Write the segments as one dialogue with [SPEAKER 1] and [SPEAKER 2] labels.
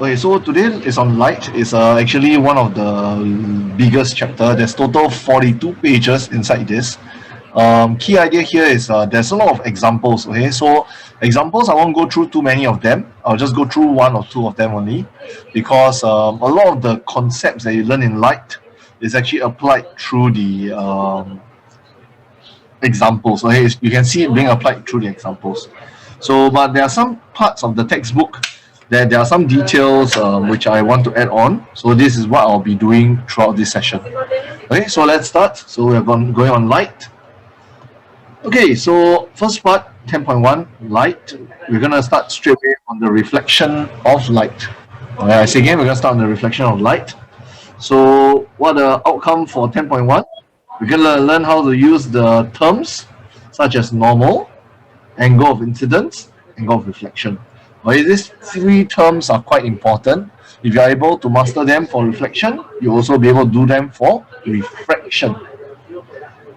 [SPEAKER 1] Okay, so today is on light. It's actually one of the biggest chapter. There's total 42 pages inside this. Key idea here is there's a lot of examples. Okay, so examples I won't go through too many of them. I'll just go through one or two of them only, because a lot of the concepts that you learn in light is actually applied through the examples. Okay, you can see it being applied through the examples. So, but there are some parts of the textbook that there are some details which I want to add on. So this is what I'll be doing throughout this session. Okay, so let's start. So we're going on light. Okay, so first part, 10.1, light. We're going to start straight away on the reflection of light. Okay, I say again, we're going to start on the reflection of light. So what the outcome for 10.1? We're going to learn how to use the terms such as normal, angle of incidence, angle of reflection. Okay, these three terms are quite important. If you're able to master them for reflection, you'll also be able to do them for refraction.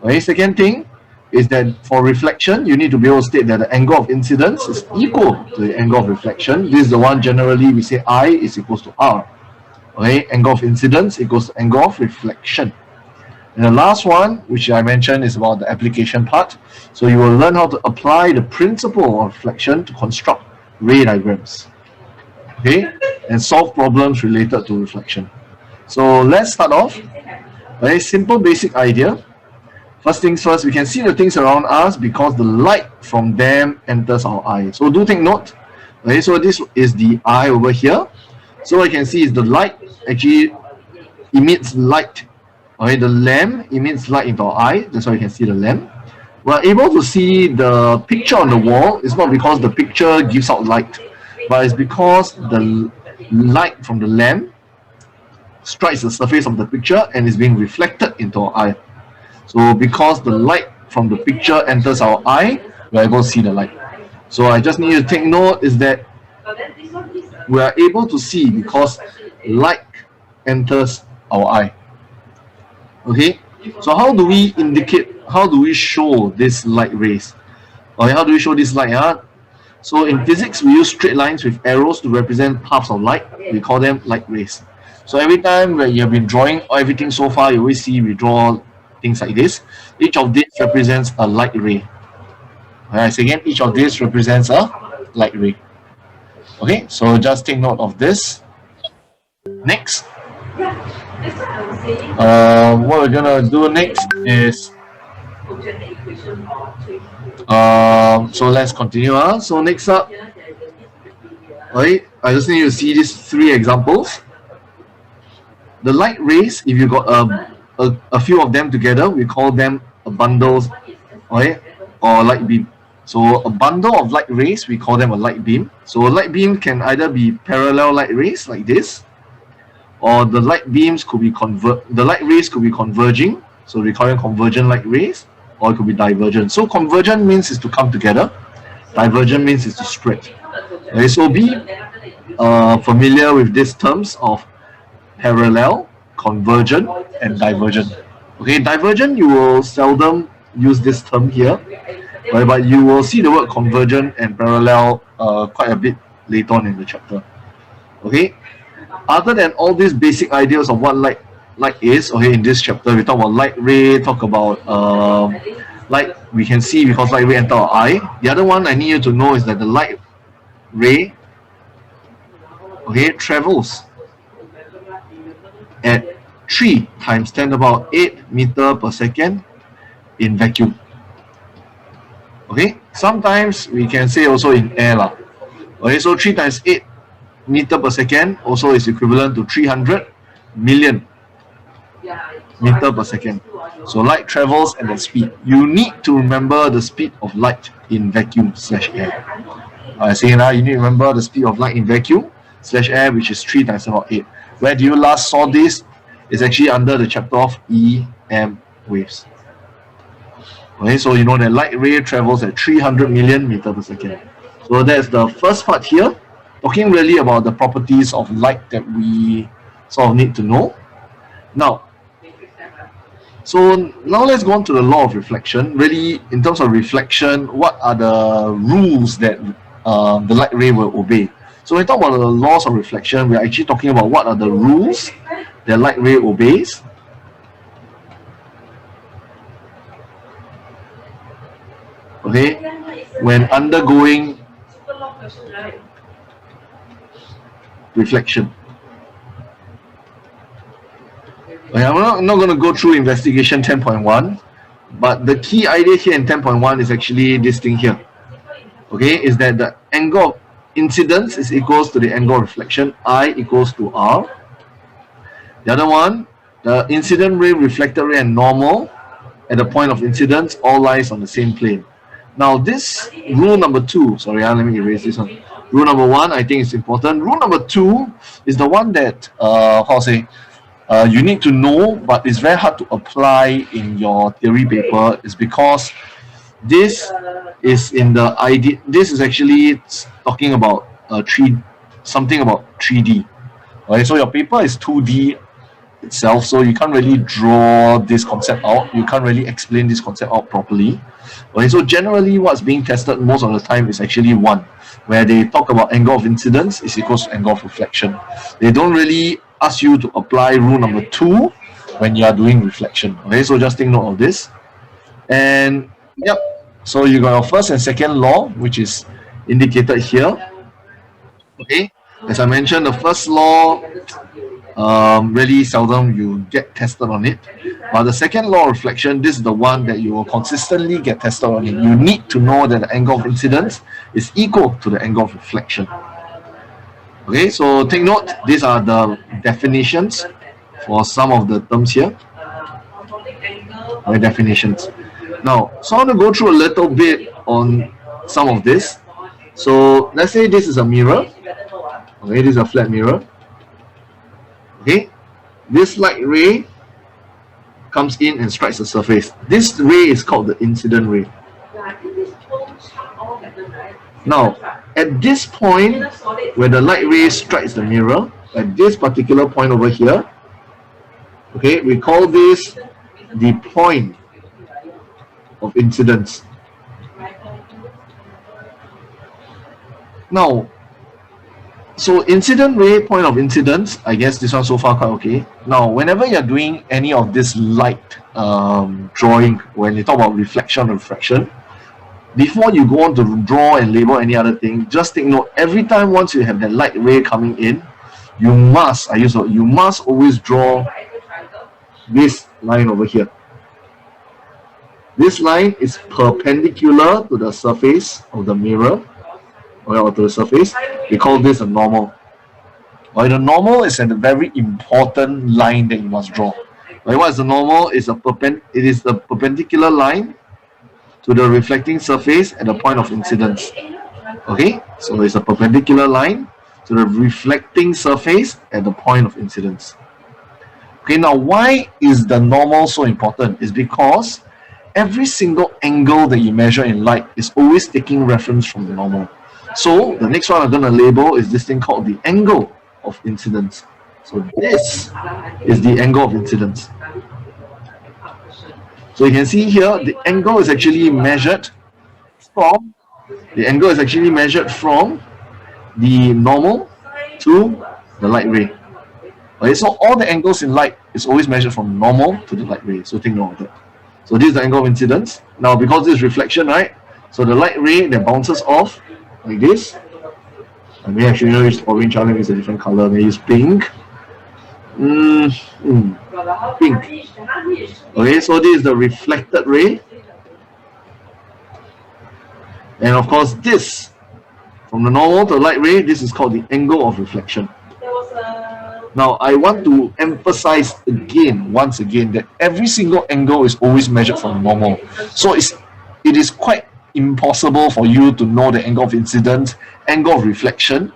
[SPEAKER 1] Okay, second thing is that for reflection, you need to be able to state that the angle of incidence is equal to the angle of reflection. This is the one generally we say I is equals to R. Okay, angle of incidence equals to angle of reflection. And the last one, which I mentioned, is about the application part. So you will learn how to apply the principle of reflection to construct ray diagrams, okay, and solve problems related to reflection. So let's start off. Very simple basic idea. First things first, we can see the things around us because the light from them enters our eye. So do take note. Okay, so this is the eye over here. So what you can see is the light actually emits light. Okay, the lamp emits light into our eye. That's why you can see the lamp. We're able to see the picture on the wall. It's not because the picture gives out light, but it's because the light from the lamp strikes the surface of the picture and is being reflected into our eye. So because the light from the picture enters our eye, we're able to see the light. So I just need you to take note is that we are able to see because light enters our eye. Okay, so how do we indicate, how do we show this light rays? Okay, how do we show this light? So in physics, we use straight lines with arrows to represent paths of light. We call them light rays. So every time when you have been drawing everything so far, you always see we draw things like this. Each of these represents a light ray. I say again, each of these represents a light ray. Okay, so just take note of this. Next. What we're gonna do next is so let's continue. So next up, right, I just need you to see these three examples. The light rays, if you got a few of them together, we call them a bundles, right, or light beam. So a bundle of light rays, we call them a light beam. So a light beam can either be parallel light rays like this, or the light beams could be the light rays could be converging, so we call them convergent light rays, or it could be divergent. So convergent means is to come together, divergent means is to spread. Okay, so be familiar with these terms of parallel, convergent, and divergent. Okay, divergent you will seldom use this term here, right, but you will see the word convergent and parallel quite a bit later on in the chapter. Okay. Other than all these basic ideas of what light is, okay, in this chapter we talk about light ray, talk about light we can see because light ray enter our eye. The other one I need you to know is that the light ray, okay, travels at 3 times 10 to the power 8 meter per second in vacuum. Okay, sometimes we can say also in air lah. Okay, so 3 times 8 meter per second also is equivalent to 300 million meter per second. So light travels at that speed. You need to remember the speed of light in vacuum / air. I say now you need to remember the speed of light in vacuum / air, which is 3 times about 8. Where do you last saw this? It's actually under the chapter of EM waves. Okay, so you know that light ray travels at 300 million meter per second. So that's the first part here, talking really about the properties of light that we sort of need to know. Now let's go on to the law of reflection. Really, in terms of reflection, what are the rules that the light ray will obey? So when we talk about the laws of reflection, we're actually talking about what are the rules that light ray obeys. Okay, when undergoing reflection. Okay, I'm not going to go through investigation 10.1, but the key idea here in 10.1 is actually this thing here. Okay, is that the angle of incidence is equals to the angle of reflection, I equals to R. The other one, the incident ray, reflected ray, and normal at the point of incidence all lies on the same plane. Now this rule number 2, sorry, let me erase this one. Rule number 1, I think is important. Rule number 2 is the one that you need to know, but it's very hard to apply in your theory paper, is because this is in the idea. This is actually talking about something about 3D. Okay, so your paper is 2D itself, so you can't really draw this concept out. You can't really explain this concept out properly. Okay, so generally what's being tested most of the time is actually 1, where they talk about angle of incidence is equals to angle of reflection. They don't really ask you to apply rule number 2 when you are doing reflection. Okay, so just take note of this. And yep, so you got your first and second law, which is indicated here. Okay, as I mentioned, the first law really seldom you get tested on it, but the second law of reflection, this is the one that you will consistently get tested on it. You need to know that the angle of incidence is equal to the angle of reflection. Okay, so take note, these are the definitions for some of the terms here. Okay, definitions. Now, so I want to go through a little bit on some of this. So let's say this is a mirror. Okay, this is a flat mirror. Okay, this light ray comes in and strikes the surface. This ray is called the incident ray. Now, at this point where the light ray strikes the mirror, at this particular point over here, okay, we call this the point of incidence. Now, so incident ray, point of incidence, I guess this one so far quite okay. Now, whenever you're doing any of this light drawing, when you talk about reflection or refraction, before you go on to draw and label any other thing, just take note, every time once you have that light ray coming in, you must always draw this line over here. This line is perpendicular to the surface of the mirror, or to the surface. We call this a normal. Well, the normal is a very important line that you must draw. Like, what is the normal? It is the perpendicular line to the reflecting surface at the point of incidence. Okay, so it's a perpendicular line to the reflecting surface at the point of incidence. Okay, now why is the normal so important? It's because every single angle that you measure in light is always taking reference from the normal. So the next one I'm going to label is this thing called the angle of incidence. So this is the angle of incidence. So you can see here the angle is actually measured from the normal to the light ray. Okay, so all the angles in light is always measured from normal to the light ray. So take note of that. So this is the angle of incidence. Now, because this is reflection, right? So the light ray that bounces off like this. I may actually use orange, I may use a different color, I may use pink. Pink. Okay, so this is the reflected ray. And of course this, from the normal to the light ray, this is called the angle of reflection. Now, I want to emphasize once again, that every single angle is always measured from normal. So it is quite impossible for you to know the angle of incidence, angle of reflection.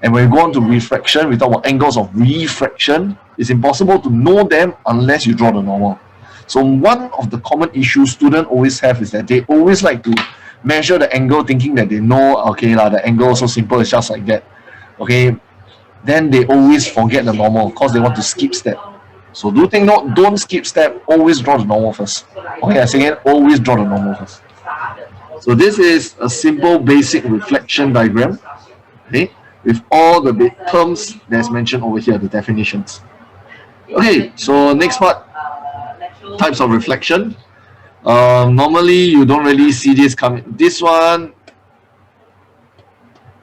[SPEAKER 1] And when we go on to refraction, we talk about angles of refraction. It's impossible to know them unless you draw the normal. So one of the common issues students always have is that they always like to measure the angle thinking that they know, okay, the angle is so simple, it's just like that. Okay, then they always forget the normal because they want to skip step. So do take note, don't skip step, always draw the normal first. Okay, I say again, always draw the normal first. So this is a simple basic reflection diagram. Okay, with all the terms that's mentioned over here, the definitions. Okay, so next part, types of reflection. Normally you don't really see this coming. This one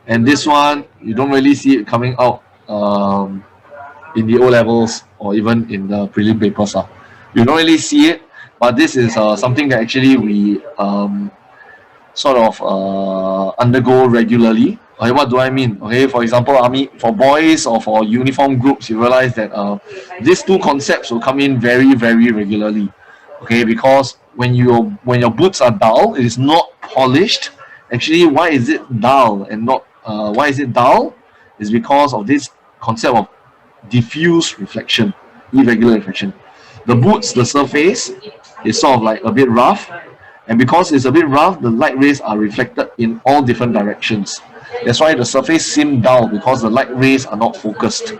[SPEAKER 1] and this one, you don't really see it coming out in the O levels or even in the prelim papers. You don't really see it, but this is something that actually we sort of undergo regularly. Okay, what do I mean? Okay, for example, army for boys or for uniform groups, you realize that these two concepts will come in very, very regularly. Okay, because when your boots are dull, it is not polished. Actually, why is it dull and not why is it dull? Is because of this concept of diffuse reflection, irregular reflection. The boots, the surface is sort of like a bit rough, and because it's a bit rough, the light rays are reflected in all different directions. That's why the surface seems dull, because the light rays are not focused.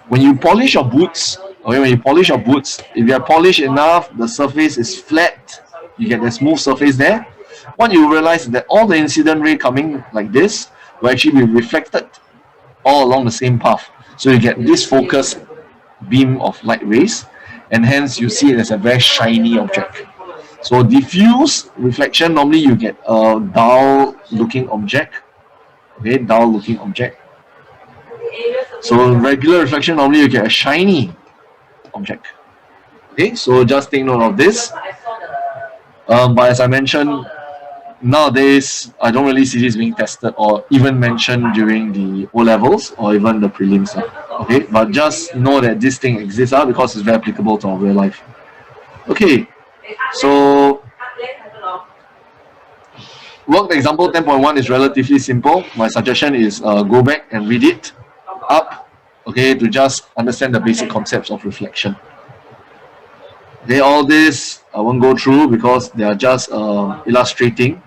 [SPEAKER 1] When you polish your boots, if you are polished enough, the surface is flat, you get a smooth surface there. What you realize is that all the incident ray coming like this will actually be reflected all along the same path. So you get this focused beam of light rays, and hence you see it as a very shiny object. So diffuse reflection, normally you get a dull looking object. Okay, dull looking object. So regular reflection, normally you get a shiny object. Okay, so just take note of this. But as I mentioned, nowadays I don't really see this being tested or even mentioned during the O levels or even the prelims. Okay, but just know that this thing exists because it's very applicable to our real life. Okay, so work example 10.1 is relatively simple. My suggestion is go back and read it up, okay, to just understand the basic concepts of reflection. Okay, all this I won't go through because they are just illustrating.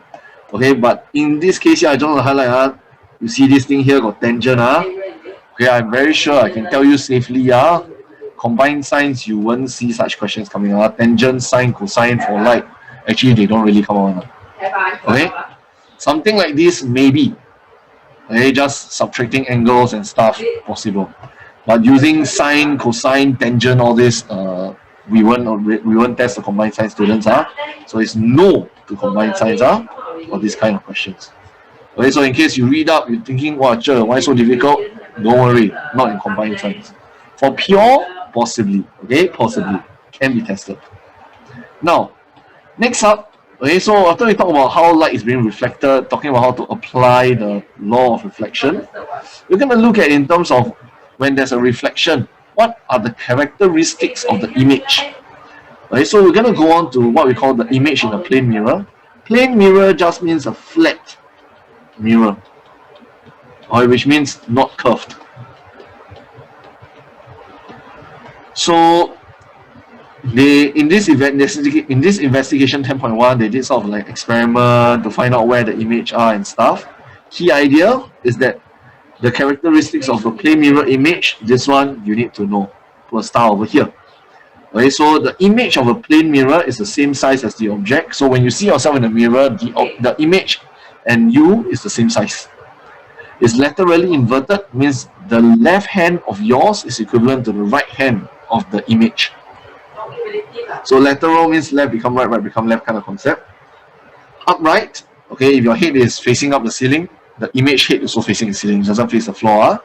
[SPEAKER 1] Okay, but in this case here, I just want to highlight. You see this thing here got tangent. Okay, I'm very sure I can tell you safely. Combined sines, you won't see such questions coming out. Tangent, sine, cosine for light, actually they don't really come on. Okay, something like this maybe. Okay, just subtracting angles and stuff possible, but using sine, cosine, tangent, all this, we won't test the combined science students. So it's no to combined science for these kind of questions. Okay, so in case you read up, you're thinking, wow, why so difficult? Don't worry, not in combined science. For pure, possibly. Okay, possibly can be tested. Now, next up, okay, so after we talk about how light is being reflected, talking about how to apply the law of reflection, we're going to look at in terms of when there's a reflection, what are the characteristics of the image? Okay, so we're going to go on to what we call the image in a plane mirror. Plane mirror just means a flat mirror, which means not curved. So in this investigation 10.1, they did sort of like experiment to find out where the image are and stuff. Key idea is that the characteristics of the plane mirror image, this one you need to know. We'll start over here. Okay, so the image of a plane mirror is the same size as the object. So when you see yourself in the mirror, the image and you is the same size. It's laterally inverted, means the left hand of yours is equivalent to the right hand of the image. So lateral means left become right, right become left kind of concept. Upright, okay, if your head is facing up the ceiling, the image head is also facing the ceiling, it doesn't face the floor.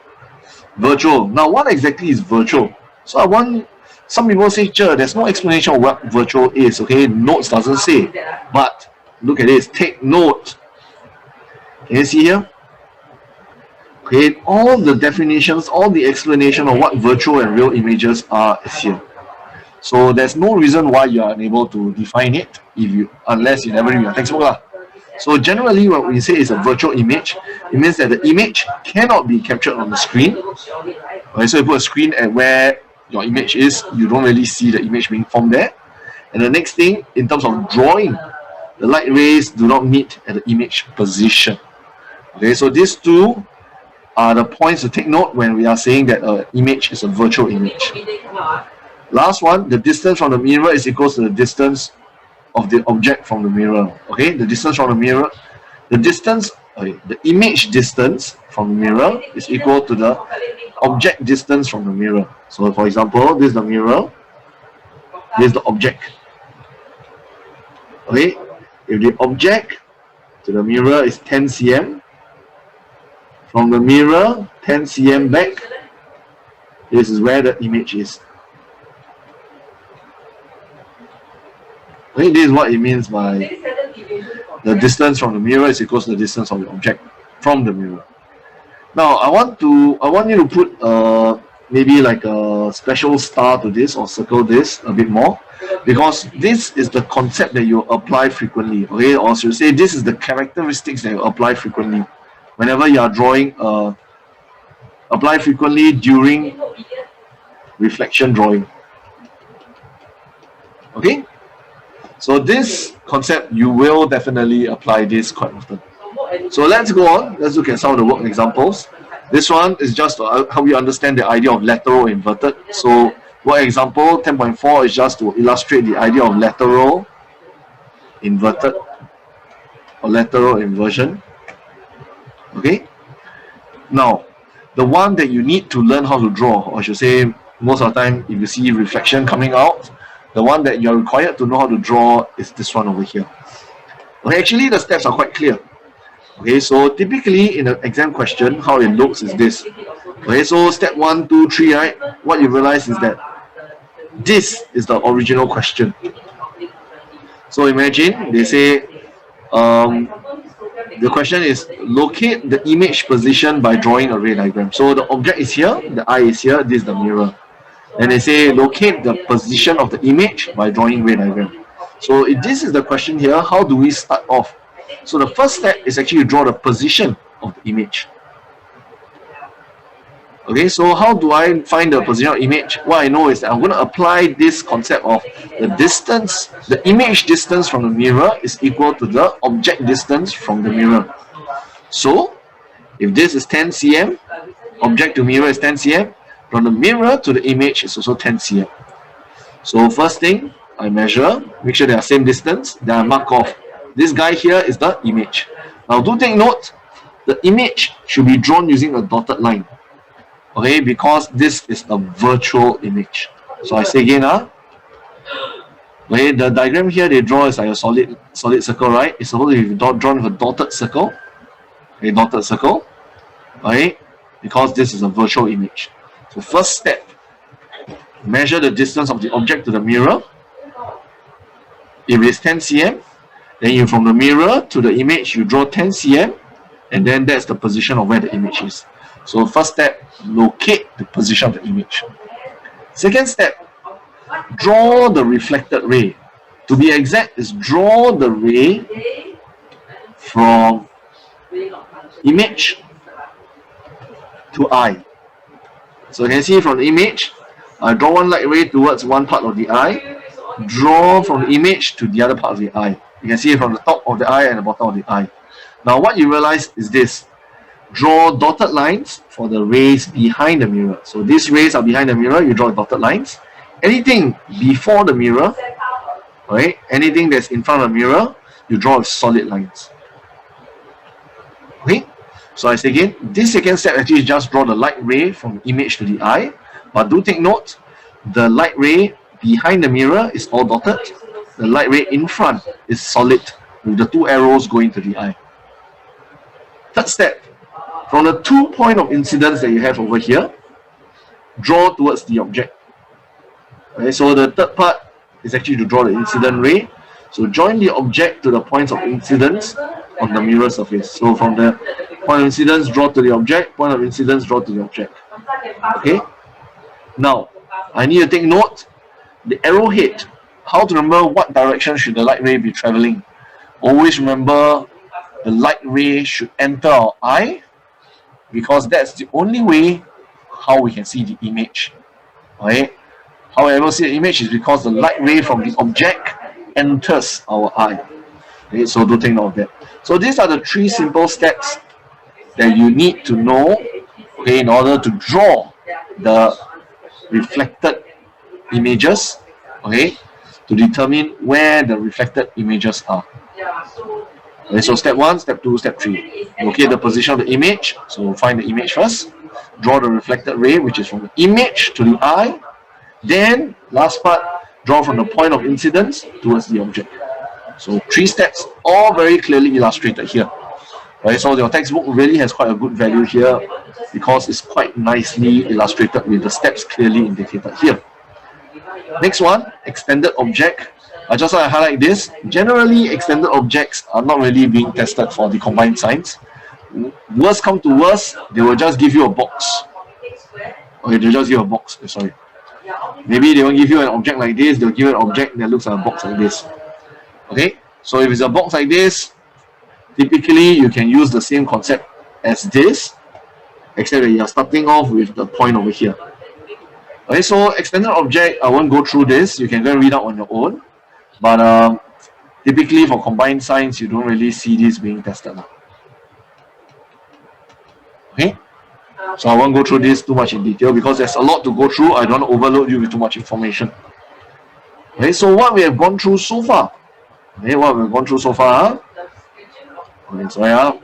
[SPEAKER 1] Virtual. Now, what exactly is virtual? So some people say, there's no explanation of what virtual is, okay? Notes doesn't say. But look at this, take note. Can you see here? Okay, all the definitions, all the explanation of what virtual and real images are is here. So there's no reason why you are unable to define it unless you never read your textbook. So generally what we say is a virtual image. It means that the image cannot be captured on the screen. Okay, so you put a screen at where your image is, you don't really see the image being formed there. And the next thing, in terms of drawing, the light rays do not meet at the image position. Okay, so these two are the points to take note when we are saying that an image is a virtual image. Last one, the distance from the mirror is equal to the distance of the object from the mirror. Okay, the distance from the mirror, the distance Okay, the image distance from the mirror is equal to the object distance from the mirror. So for example, this is the mirror, this is the object. Okay, if the object to the mirror is 10 cm, from the mirror 10 cm back, this is where the image is. Okay, this is what it means by the distance from the mirror is equal to the distance of the object from the mirror. Now I want you to put maybe like a special star to this or circle this a bit more, because this is the concept that you apply frequently. Okay, or should say this is the characteristics that you apply frequently whenever you are drawing. Apply frequently during reflection drawing. Okay, so this concept you will definitely apply this quite often. So let's go on. Let's look at some of the work examples. This one is just to help you understand the idea of lateral inverted. So work example 10.4 is just to illustrate the idea of lateral inverted or lateral inversion. Okay. Now, the one that you need to learn how to draw, or I should say, most of the time, if you see reflection coming out, the one that you're required to know how to draw is this one over here. Okay, actually, the steps are quite clear. Okay, so typically in an exam question, how it looks is this. Okay, so step 1, 2, 3, right? What you realize is that this is the original question. So imagine they say, the question is locate the image position by drawing a ray diagram. So the object is here, the eye is here, this is the mirror. And they say locate the position of the image by drawing ray diagram. So if this is the question here, how do we start off? So the first step is actually to draw the position of the image. Okay, so how do I find the position of image? What I know is that I'm going to apply this concept of the distance, the image distance from the mirror is equal to the object distance from the mirror. So if this is 10 cm, object to mirror is 10 cm, from the mirror to the image is also 10 cm. So first thing, I measure, make sure they are same distance, then I mark off. This guy here is the image. Now do take note, the image should be drawn using a dotted line. Okay, because this is a virtual image. So I say again, okay, the diagram here they draw is like a solid circle, right? It's supposed to be drawn with a dotted circle. A dotted circle, right? Because this is a virtual image. So first step, measure the distance of the object to the mirror. If it's 10 cm, then you from the mirror to the image you draw 10 cm, and then that's the position of where the image is. So first step, locate the position of the image. Second step, draw the reflected ray. To be exact, is draw the ray from image to eye. So you can see from the image, I draw one light ray towards one part of the eye, draw from the image to the other part of the eye. You can see it from the top of the eye and the bottom of the eye. Now what you realize is this. Draw dotted lines for the rays behind the mirror. So these rays are behind the mirror, you draw dotted lines. Anything before the mirror, right? Anything that's in front of the mirror, you draw solid lines. Okay? So I say again, this second step actually is just draw the light ray from the image to the eye. But do take note, the light ray behind the mirror is all dotted. The light ray in front is solid with the two arrows going to the eye. Third step, from the 2 point of incidence that you have over here, draw towards the object. Okay, so the third part is actually to draw the incident ray. So join the object to the points of incidence on the mirror surface. So from the point of incidence, draw to the object, point of incidence, draw to the object. Okay? Now, I need to take note, the arrowhead, how to remember what direction should the light ray be traveling. Always remember the light ray should enter our eye, because that's the only way how we can see the image. Okay? How we ever see the image is because the light ray from the object enters our eye. Okay, so do take note of that. So these are the 3 simple steps that you need to know, okay, in order to draw the reflected images, okay, to determine where the reflected images are. Okay, so step 1, step 2, step 3. Locate the position of the image. So find the image first. Draw the reflected ray, which is from the image to the eye. Then, last part, draw from the point of incidence towards the object. So 3 steps, all very clearly illustrated here. Right, so your textbook really has quite a good value here because it's quite nicely illustrated with the steps clearly indicated here. Next one, extended object. I just want to highlight this. Generally, extended objects are not really being tested for the combined science. Worst come to worst, they will just give you a box. Okay, they'll just give you a box. Sorry. Maybe they won't give you an object like this, they'll give you an object that looks like a box like this. Okay, so if it's a box like this, typically you can use the same concept as this, except that you're starting off with the point over here. Okay, so extended object, I won't go through this, you can go and read out on your own. But typically for combined science, you don't really see this being tested. Okay, so I won't go through this too much in detail because there's a lot to go through. I don't want to overload you with too much information. Okay, so what we have gone through so far. Okay, what we've gone through so far. Okay, sorry,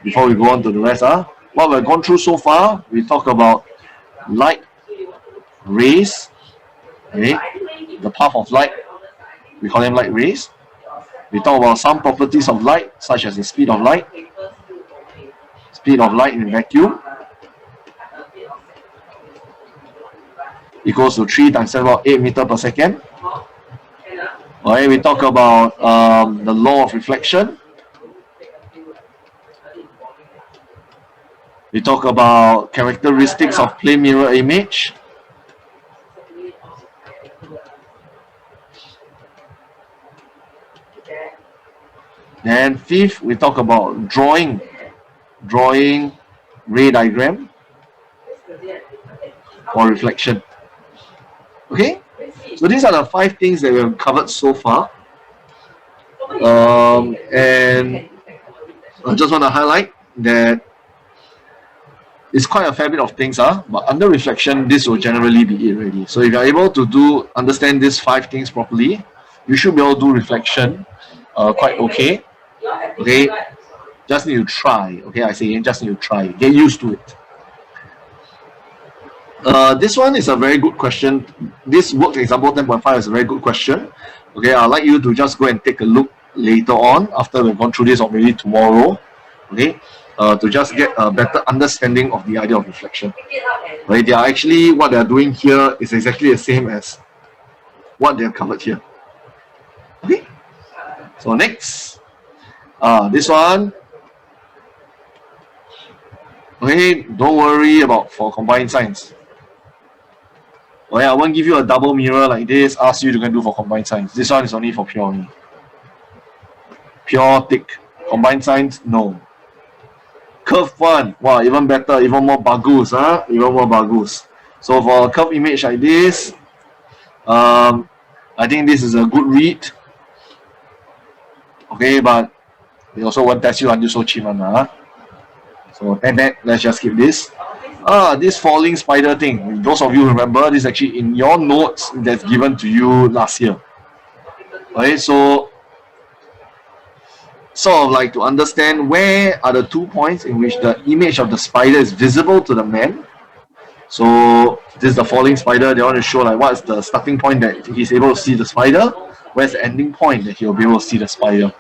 [SPEAKER 1] before we go on to the rest, what we've gone through so far, we talk about light rays, okay, the path of light, we call them light rays. We talk about some properties of light, such as the speed of light in vacuum equals to 3 times 10 8 meters per second. Okay, we talk about the law of reflection. We talk about characteristics of plane mirror image. Then fifth, we talk about drawing ray diagram for reflection. Okay, so these are the 5 things that we have covered so far. And I just want to highlight that it's quite a fair bit of things, but under reflection, this will generally be it already. So if you're able to understand these 5 things properly, you should be able to do reflection quite okay. Okay, just need to try. Okay, I say just need to try. Get used to it. This one is a very good question. This work example 10.5 is a very good question. Okay, I'd like you to just go and take a look later on after we've gone through this, or maybe tomorrow. Okay, to just get a better understanding of the idea of reflection. Right, they are actually, what they are doing here is exactly the same as what they have covered here. Okay, so next, this one. Okay, don't worry about for combined science. Okay, I won't give you a double mirror like this, ask you to go and do for combined science. This one is only for pure only. Pure tick. Combined science, no. Curve one, wow, even better, even more bagus, even more bagus. So for a curve image like this, I think this is a good read. Okay, but they also won't test you until so cheap, so let's just skip this. This falling spider thing, those of you remember, this is actually in your notes that's given to you last year. Okay, so sort of like to understand where are the 2 points in which the image of the spider is visible to the man. So this is the falling spider. They want to show like what's the starting point that he's able to see the spider, where's the ending point that he'll be able to see the spider.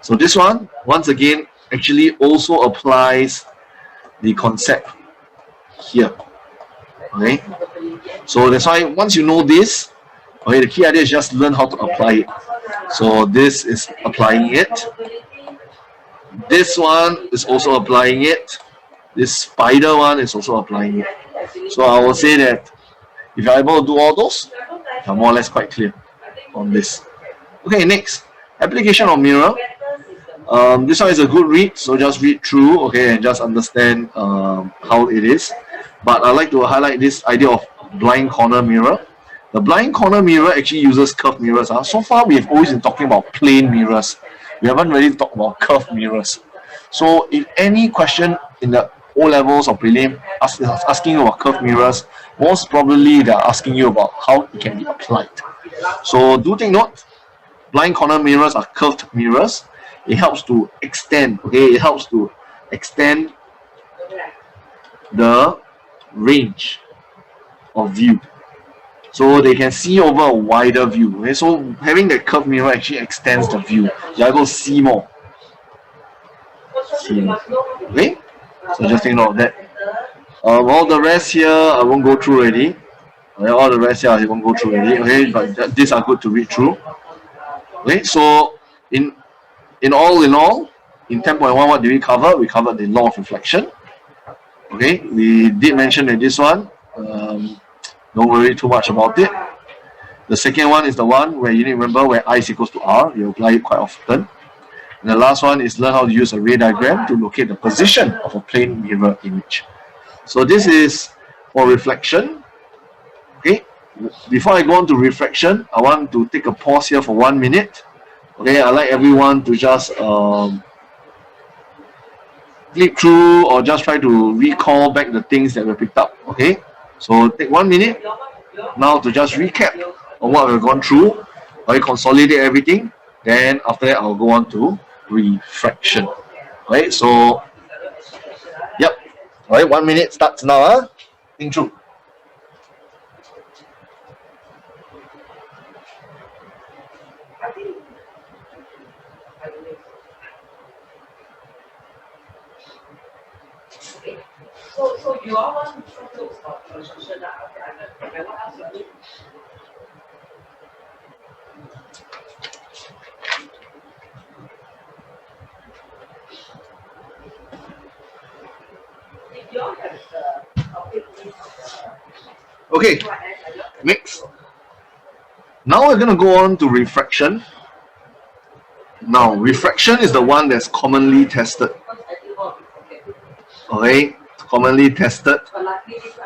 [SPEAKER 1] So this one, once again, actually also applies the concept here. Okay, so that's why once you know this, okay, the key idea is just learn how to apply it. So this is applying it. This one is also applying it. This spider one is also applying it. So I will say that if you're able to do all those, you're more or less quite clear on this. Okay, next, application of mirror. This one is a good read, so just read through, okay, and just understand how it is. But I like to highlight this idea of blind corner mirror. The blind corner mirror actually uses curved mirrors. So far, we have always been talking about plane mirrors. We haven't really talked about curved mirrors. So if any question in the O levels or prelim asking you about curved mirrors, most probably they're asking you about how it can be applied. So do take note, blind corner mirrors are curved mirrors. it helps to extend, okay, it helps to extend the range of view, so they can see over a wider view. Okay, so having that curved mirror actually extends the view. You're able to see more. Okay, so just take note of that. All the rest here I won't go through already. Okay, all the rest here I won't go through already. Okay, but these are good to read through. Okay, so in all, in 10.1, what did we cover? We covered the law of reflection. Okay, we did mention that this one. Don't worry too much about it. The second one is the one where you need to remember where I is equals to R. You apply it quite often. And the last one is learn how to use a ray diagram to locate the position of a plane mirror image. So this is for reflection. Okay, before I go on to refraction, I want to take a pause here for 1 minute. Okay, I'd like everyone to just flip through or just try to recall back the things that we picked up. Okay, so take 1 minute now to just recap on what we've gone through. I consolidate everything. Then after that, I'll go on to refraction. Right, so yep. All right, 1 minute starts now. Think through.
[SPEAKER 2] So you all want to talk about transition now? Okay, what else you need?
[SPEAKER 1] Okay, next. Now we're going to go on to refraction. Now, refraction is the one that's commonly tested. Okay, commonly tested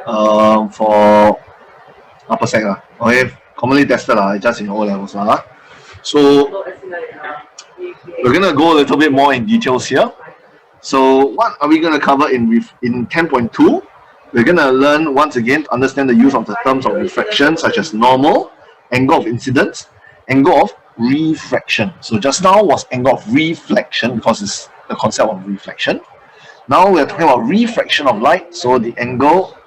[SPEAKER 1] for upper sec. Okay, commonly tested just in O levels. So we're going to go a little bit more in details here. So what are we going to cover in 10.2? We're going to learn once again to understand the use of the terms of refraction, such as normal, angle of incidence, angle of refraction. So just now was angle of reflection because it's the concept of reflection. Now we're talking about refraction of light. So the angle,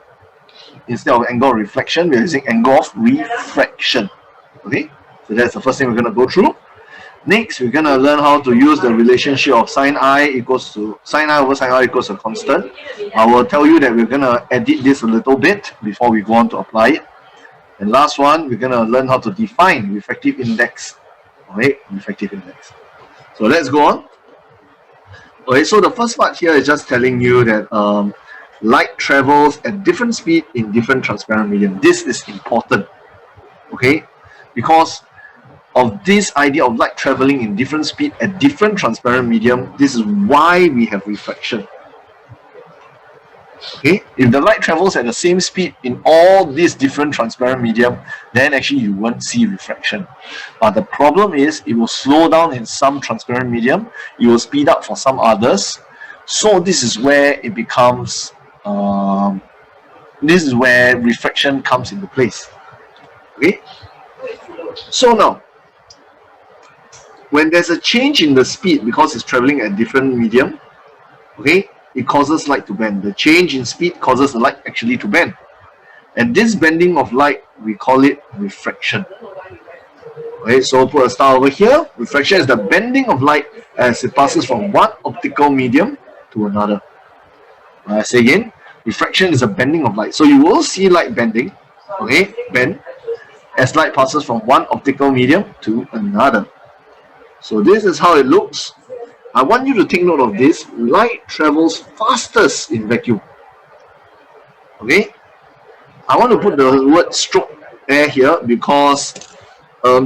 [SPEAKER 1] instead of angle of reflection, we're using angle of refraction. Okay, so that's the first thing we're going to go through. Next, we're going to learn how to use the relationship of sine I over sine R equals a constant. I will tell you that we're going to edit this a little bit before we go on to apply it. And last one, we're going to learn how to define refractive index. Okay, refractive index. So let's go on. Okay, so the first part here is just telling you that light travels at different speed in different transparent medium. This is important. Okay, because of this idea of light traveling in different speed at different transparent medium, this is why we have refraction. Okay, if the light travels at the same speed in all these different transparent medium, then actually you won't see refraction. But the problem is it will slow down in some transparent medium, it will speed up for some others. So this is where it becomes this is where refraction comes into place. Okay, so now when there's a change in the speed because it's traveling at different medium, okay, it causes light to bend. The change in speed causes the light actually to bend. And this bending of light, we call it refraction. Okay, so put a star over here. Refraction is the bending of light as it passes from one optical medium to another. I say again, refraction is a bending of light. So you will see light bending, okay, bend, as light passes from one optical medium to another. So this is how it looks. I want you to take note of this. Light travels fastest in vacuum. Okay, I want to put the word stroke air here because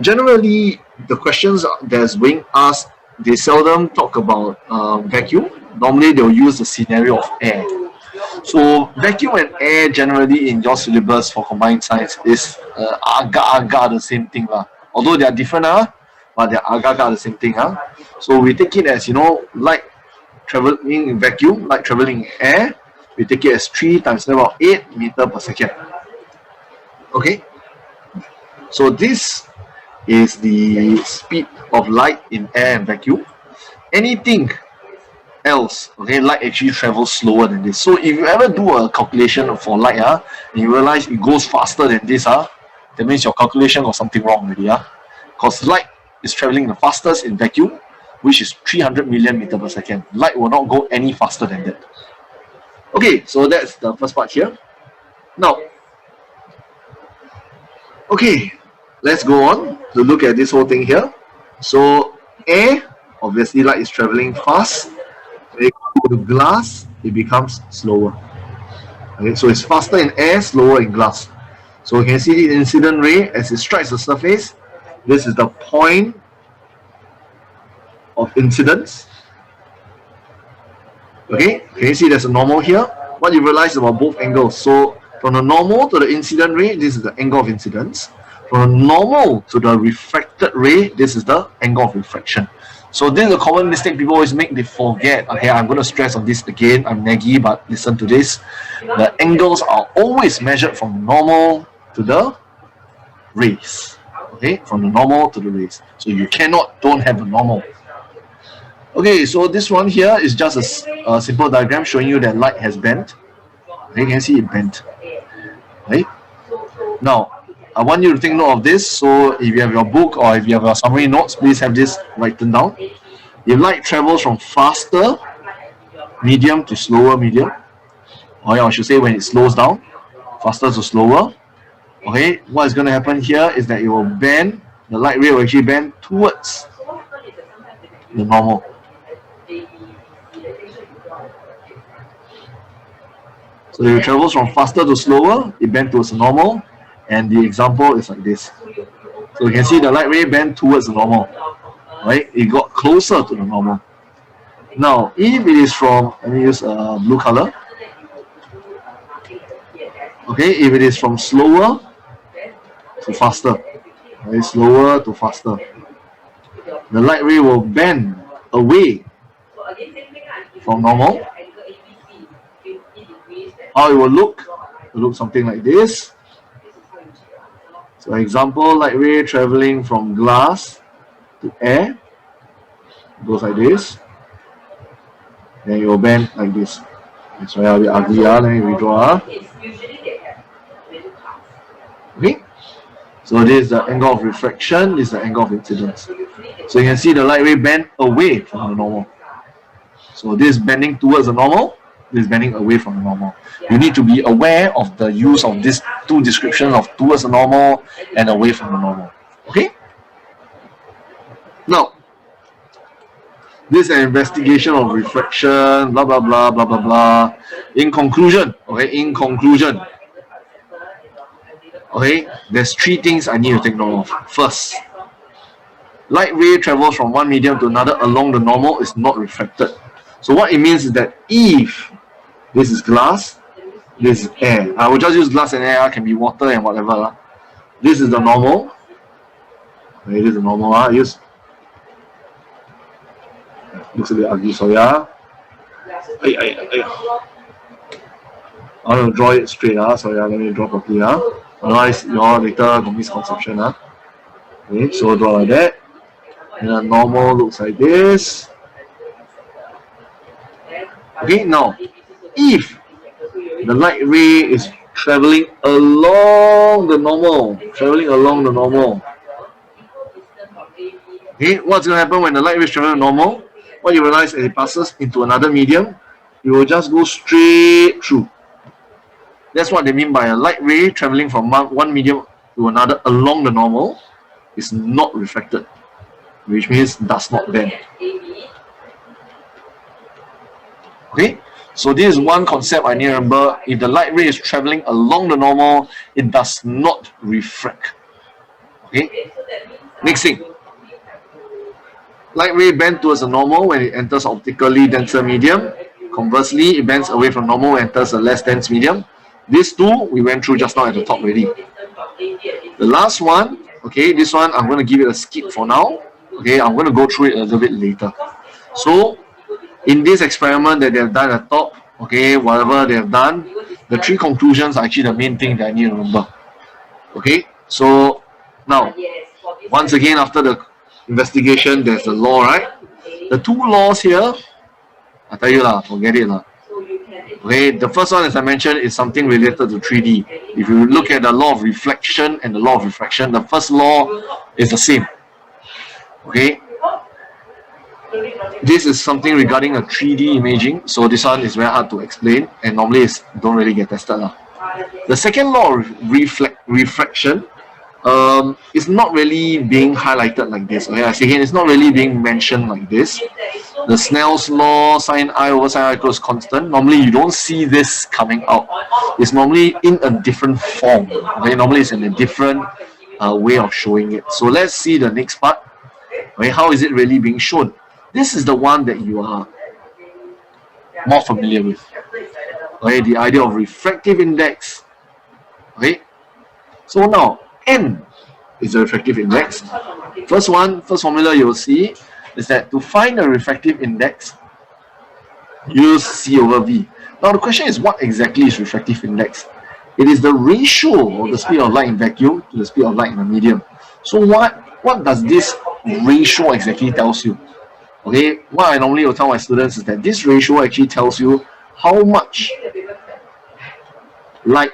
[SPEAKER 1] generally the questions that's being asked, they seldom talk about vacuum. Normally they'll use the scenario of air. So vacuum and air generally in your syllabus for combined science is agak-agak the same thing lah. Although they are different but they're agak-agak the same thing So we take it as, you know, light traveling in vacuum, light traveling in air. We take it as 3 times 10⁸ meters per second. Okay, so this is the speed of light in air and vacuum. anything else, okay, light actually travels slower than this. So if you ever do a calculation for light, and you realize it goes faster than this, that means your calculation got something wrong already, because light is traveling the fastest in vacuum, which is 300 million meter per second. Light will not go any faster than that. Okay, so that's the first part here. Now, okay, let's go on to look at this whole thing here. So air, obviously light is traveling fast. When it comes to glass, it becomes slower. Okay, so it's faster in air, slower in glass. So you can see the incident ray as it strikes the surface. This is the point of incidence. Okay, can you see there's a normal here? What you realize about both angles. So from the normal to the incident ray, this is the angle of incidence. From the normal to the refracted ray, this is the angle of refraction. So this is a common mistake people always make. They forget. Okay, I'm going to stress on this again. I'm naggy, but listen to this. The angles are always measured from normal to the rays. Okay, from the normal to the rays. So you don't have a normal. Okay, so this one here is just a simple diagram showing you that light has bent. Okay, you can see it bent. Okay. Now, I want you to take note of this. So if you have your book or if you have your summary notes, please have this written down. If light travels from faster medium to slower medium, or I should say when it slows down, faster to slower, okay, what is going to happen here is that it will bend, the light ray will actually bend towards the normal. So if it travels from faster to slower, it bends towards the normal, and the example is like this. So you can see the light ray bend towards the normal, right? It got closer to the normal. Now, if it is from, let me use blue color. Okay, if it is from slower to faster, okay, slower to faster, the light ray will bend away from normal. How it will look something like this. So example, light ray traveling from glass to air, goes like this. Then it will bend like this. It's a bit ugly, let me redraw. Okay, so this is the angle of refraction, this is the angle of incidence. So you can see the light ray bend away from the normal. So this is bending towards the normal, this is bending away from the normal. You need to be aware of the use of these two descriptions of towards the normal and away from the normal. Okay? Now, this is an investigation of refraction, blah blah blah blah blah blah. In conclusion, okay, there's three things I need to take note of. First, light ray travels from one medium to another along the normal is not refracted. So what it means is that if this is glass, this is air. I will just use glass and air, can be water and whatever. This is the normal. Okay, this is the normal. Looks a bit ugly, so yeah. I want to draw it straight, so yeah, let me draw properly. Otherwise, you all later got misconception. Okay, so draw like that. And the normal looks like this. Okay, now, if the light ray is traveling along the normal, okay, what's going to happen when the light ray is traveling normal? What you realize as it passes into another medium, it will just go straight through. That's what they mean by a light ray traveling from one medium to another along the normal is not refracted, which means does not bend. Okay, so this is one concept I need to remember. If the light ray is traveling along the normal, it does not refract. Okay, next thing. Light ray bends towards the normal when it enters optically denser medium. Conversely, it bends away from normal and enters a less dense medium. These two we went through just now at the top already. The last one, okay, this one I'm going to give it a skip for now. Okay, I'm going to go through it a little bit later. So, in this experiment that they have done at the top, okay, whatever they have done, the three conclusions are actually the main thing that I need to remember. Okay, so now, once again, after the investigation, there's the law, right? The two laws here, I tell you lah, forget it lah. Okay, the first one, as I mentioned, is something related to 3D. If you look at the law of reflection and the law of refraction, the first law is the same. Okay, this is something regarding a 3D imaging, so this one is very hard to explain, and normally it's don't really get tested lah. The second law of refraction is not really being highlighted like this. Okay, again, it's not really being mentioned like this. The Snell's law, sine I over sine I equals constant. Normally, you don't see this coming out. It's normally in a different form. Okay, normally it's in a different way of showing it. So let's see the next part. Okay, how is it really being shown? This is the one that you are more familiar with. Okay, the idea of refractive index. Okay, so now N is the refractive index. First formula you will see is that to find the refractive index, use C over V. Now the question is, what exactly is refractive index? It is the ratio of the speed of light in vacuum to the speed of light in a medium. So what does this ratio exactly tells you? Okay, what I normally will tell my students is that this ratio actually tells you how much light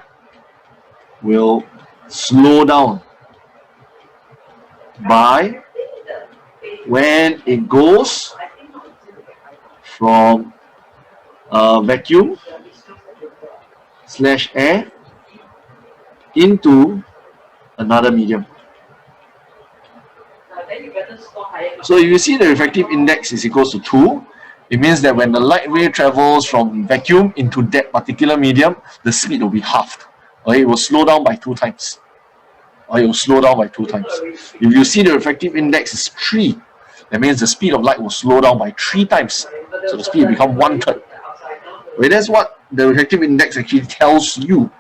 [SPEAKER 1] will slow down by when it goes from vacuum / air into another medium. So if you see the refractive index is equals to 2, it means that when the light ray travels from vacuum into that particular medium, the speed will be halved. Okay, it will slow down by 2 times. Or it will slow down by 2 times. If you see the refractive index is 3, that means the speed of light will slow down by 3 times. So the speed will become 1/3. Okay, that's what the refractive index actually tells you.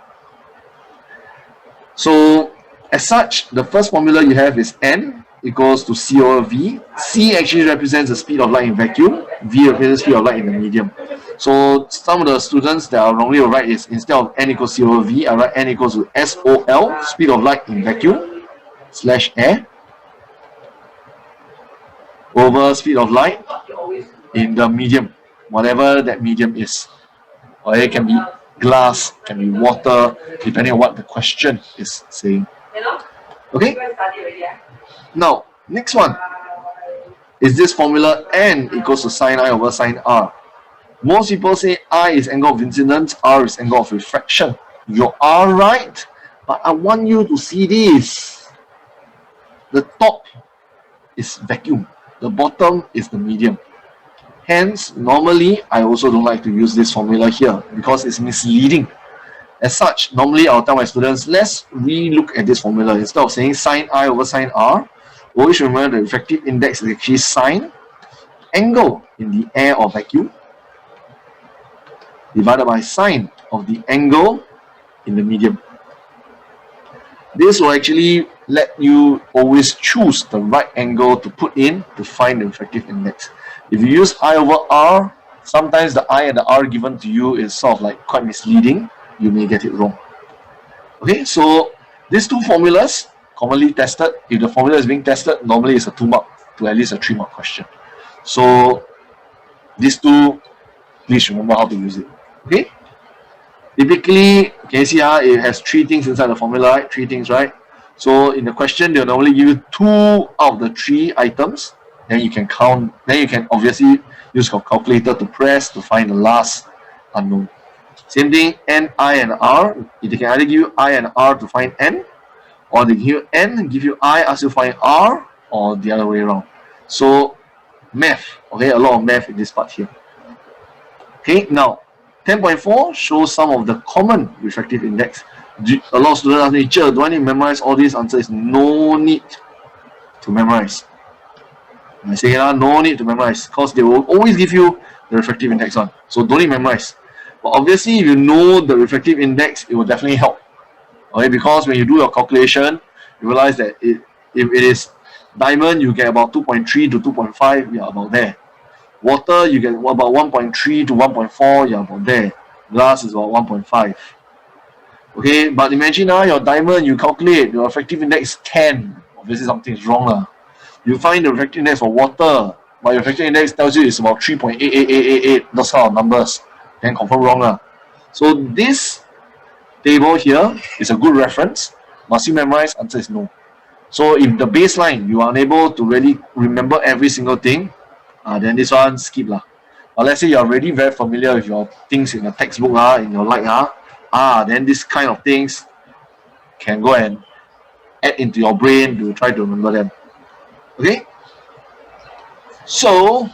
[SPEAKER 1] So as such, the first formula you have is N equals to C over V. C actually represents the speed of light in vacuum. V represents the speed of light in the medium. So some of the students that are wrongly will write is, instead of N equals C over V, I write N equals to SOL, speed of light in vacuum / air, over speed of light in the medium, whatever that medium is. Or it can be glass, can be water, depending on what the question is saying. Okay? Now, next one is this formula N equals to sine I over sine R. Most people say I is angle of incidence, R is angle of refraction. You are right, but I want you to see this. The top is vacuum, the bottom is the medium. Hence, normally, I also don't like to use this formula here because it's misleading. As such, normally I'll tell my students, let's re-look at this formula. Instead of saying sine I over sine R, always remember the refractive index is actually sine angle in the air or vacuum divided by sine of the angle in the medium. This will actually let you always choose the right angle to put in to find the refractive index. If you use I over R, sometimes the I and the R given to you is sort of like quite misleading. You may get it wrong. Okay, so these two formulas commonly tested. If the formula is being tested, normally it's a 2-mark to at least a 3-mark question. So these two, please remember how to use it. Okay. Typically, can you see it has 3 things inside the formula, right? 3 things, right? So in the question, they'll normally give you 2 out of the 3 items. Then you can count. Then you can obviously use your calculator to press to find the last unknown. Same thing, N, I, and R. They can either give you I and R to find N, or they give you N, give you I, ask you to find R, or the other way around. So math, okay, a lot of math in this part here. Okay, now 10.4 shows some of the common refractive index. A lot of students ask me, "Teacher, do I need to memorize all these?" Answer is no need to memorize. I say, no need to memorize, because they will always give you the refractive index on. So don't need to memorize. But obviously, if you know the refractive index, it will definitely help. Okay, because when you do your calculation, you realize that if it is diamond, you get about 2.3 to 2.5, you're about there. Water, you get about 1.3 to 1.4, you're about there. Glass is about 1.5. Okay, but imagine your diamond, you calculate, your refractive index 10. Obviously, something is wrong. You find the refractive index for water, but your refraction index tells you it's about 3.88888, those kind of numbers, then confirm wrong lah. So this table here is a good reference. Must you memorize? Answer is no. So if the baseline you are unable to really remember every single thing, then this one skip lah. But let's say you're already very familiar with your things in your textbook in your then this kind of things can go and add into your brain to try to remember them. Okay? So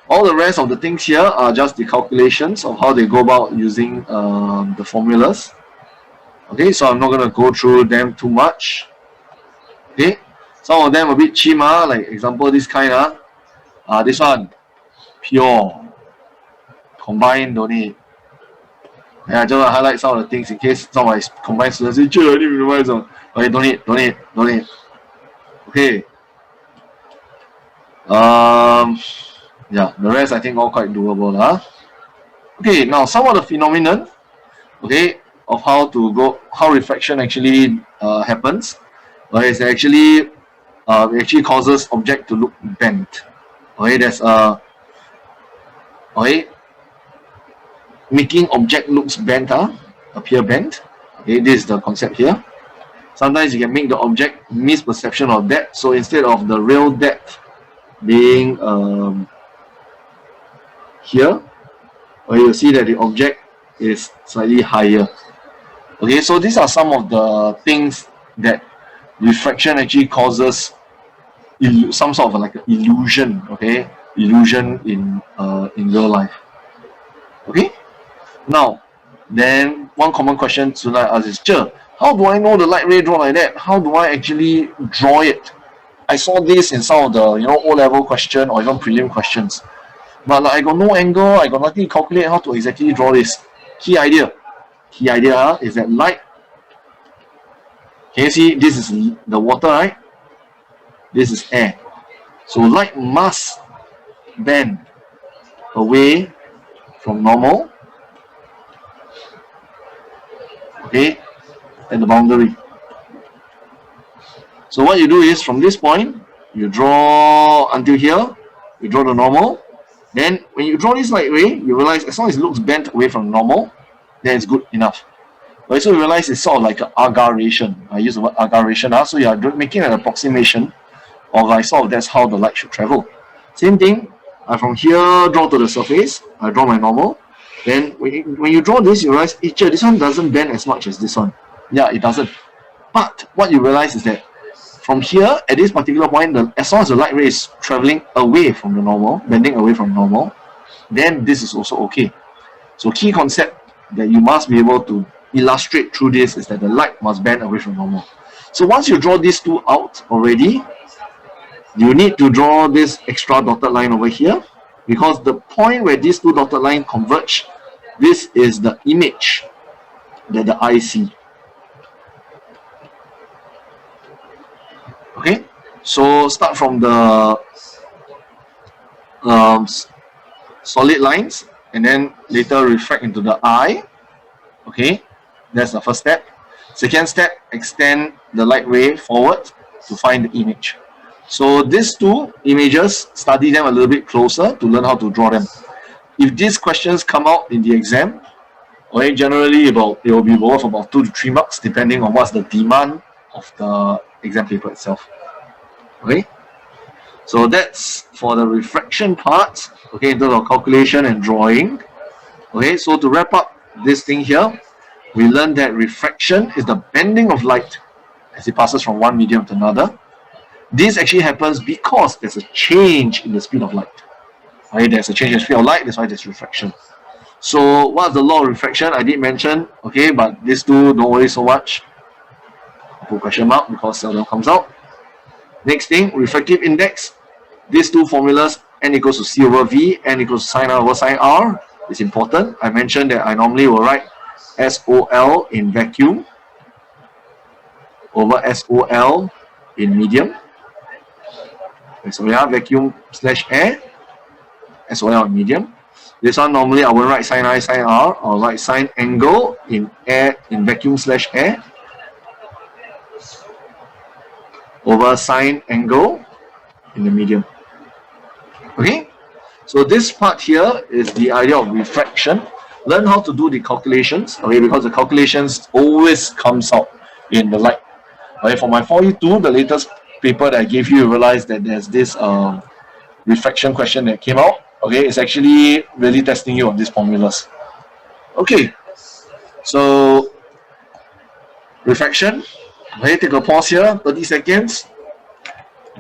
[SPEAKER 1] all the rest of the things here are just the calculations of how they go about using the formulas. Okay, so I'm not going to go through them too much. Okay, some of them a bit cheap, like example this kind, this one, pure, combined, don't need. And I just want to highlight some of the things in case some of my combined students say, I didn't memorize them. Okay, don't need. Okay. Yeah, the rest I think all quite doable. Okay, now some of the phenomenon, okay, of how refraction actually happens. Is actually it actually causes object to look bent. Okay, there's making object looks bent, appear bent. Okay, this is the concept here. Sometimes you can make the object misperception of depth. So instead of the real depth being here, you'll see that the object is slightly higher. Okay, so these are some of the things that refraction actually causes some sort of like an illusion. Okay, illusion in real life. Okay, now then one common question tonight asks is, how do I know the light ray draw like that? How do I actually draw it? I saw this in some of the O-level question or even prelim questions, but like, I got no angle, I got nothing to calculate how to exactly draw this. Key idea is that light. Can you see this is the water, right? This is air. So light must bend away from normal, okay, at the boundary. So what you do is from this point, you draw until here, you draw the normal. Then when you draw this light ray, you realize as long as it looks bent away from normal, then it's good enough. But so you realize it's sort of like an agaration. I use the word agaration. So you are making an approximation of like sort of that's how the light should travel. Same thing, I from here draw to the surface, I draw my normal. Then when you draw this, you realize, this one doesn't bend as much as this one. Yeah, it doesn't. But what you realize is that from here, at this particular point, as long as the light ray is traveling away from the normal, bending away from normal, then this is also okay. So key concept that you must be able to illustrate through this is that the light must bend away from normal. So once you draw these two out already, you need to draw this extra dotted line over here, because the point where these two dotted lines converge, this is the image that the eye see. Okay, so start from the solid lines and then later refract into the eye. Okay, that's the first step. Second step, extend the light ray forward to find the image. So these two images, study them a little bit closer to learn how to draw them. If these questions come out in the exam, okay, generally it will be worth about 2 to 3 marks depending on what's the demand of the exam paper itself. Okay, so that's for the refraction part, okay, in terms of calculation and drawing. Okay, so to wrap up this thing here, we learned that refraction is the bending of light as it passes from one medium to another. This actually happens because there's a change in the speed of light. Okay, there's a change in the speed of light, that's why there's refraction. So what's the law of refraction? I did mention, okay, but these two don't worry so much. I'll put question mark because seldom comes out. Next thing, refractive index. These two formulas, n equals to c over v, n equals to sine r over sine r, is important. I mentioned that I normally will write SOL in vacuum over SOL in medium. Okay, so we have vacuum slash air, SOL in medium. This one normally I will write sine I, sine r, or write sine angle in air in vacuum slash air over sine angle in the medium. Okay, so this part here is the idea of refraction. Learn how to do the calculations, okay, because the calculations always comes out in the light. Okay, for my 4U2, the latest paper that I gave you, you realize that there's this refraction question that came out. Okay, it's actually really testing you on these formulas. Okay, so refraction. Okay, take a pause here, 30 seconds.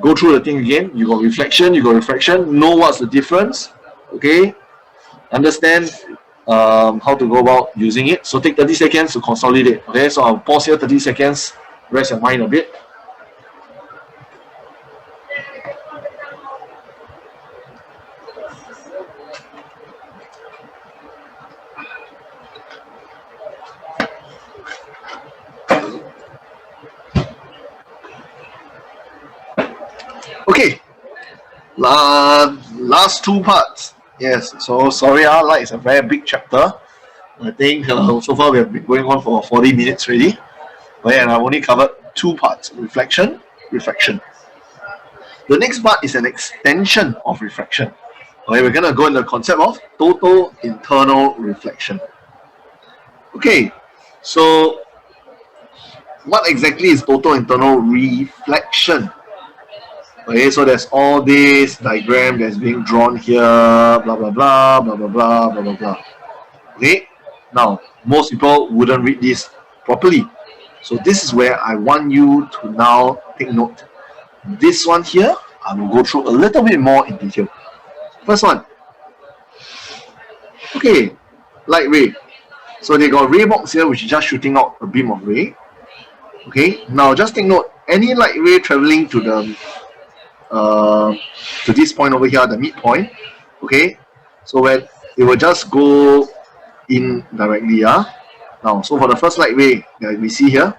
[SPEAKER 1] Go through the thing again. You got reflection, you got refraction. Know what's the difference. Okay, understand how to go about using it. So take 30 seconds to consolidate. Okay, so I'll pause here 30 seconds. Rest your mind a bit. Okay, last two parts. Yes, so sorry, light is a very big chapter. I think so far we have been going on for 40 minutes already. Okay, and I've only covered two parts: reflection, refraction. The next part is an extension of refraction. Okay, we're gonna go in the concept of total internal reflection. Okay, so what exactly is total internal reflection? Okay, so there's all this diagram that's being drawn here, blah blah blah, blah blah blah, blah blah blah. Okay, now most people wouldn't read this properly. So this is where I want you to now take note. This one here, I will go through a little bit more in detail. First one. Okay, light ray. So they got ray box here, which is just shooting out a beam of ray. Okay, now just take note, any light ray traveling to the to this point over here, the midpoint. Okay, so when it will just go in directly. Now, so for the first light ray that we see here,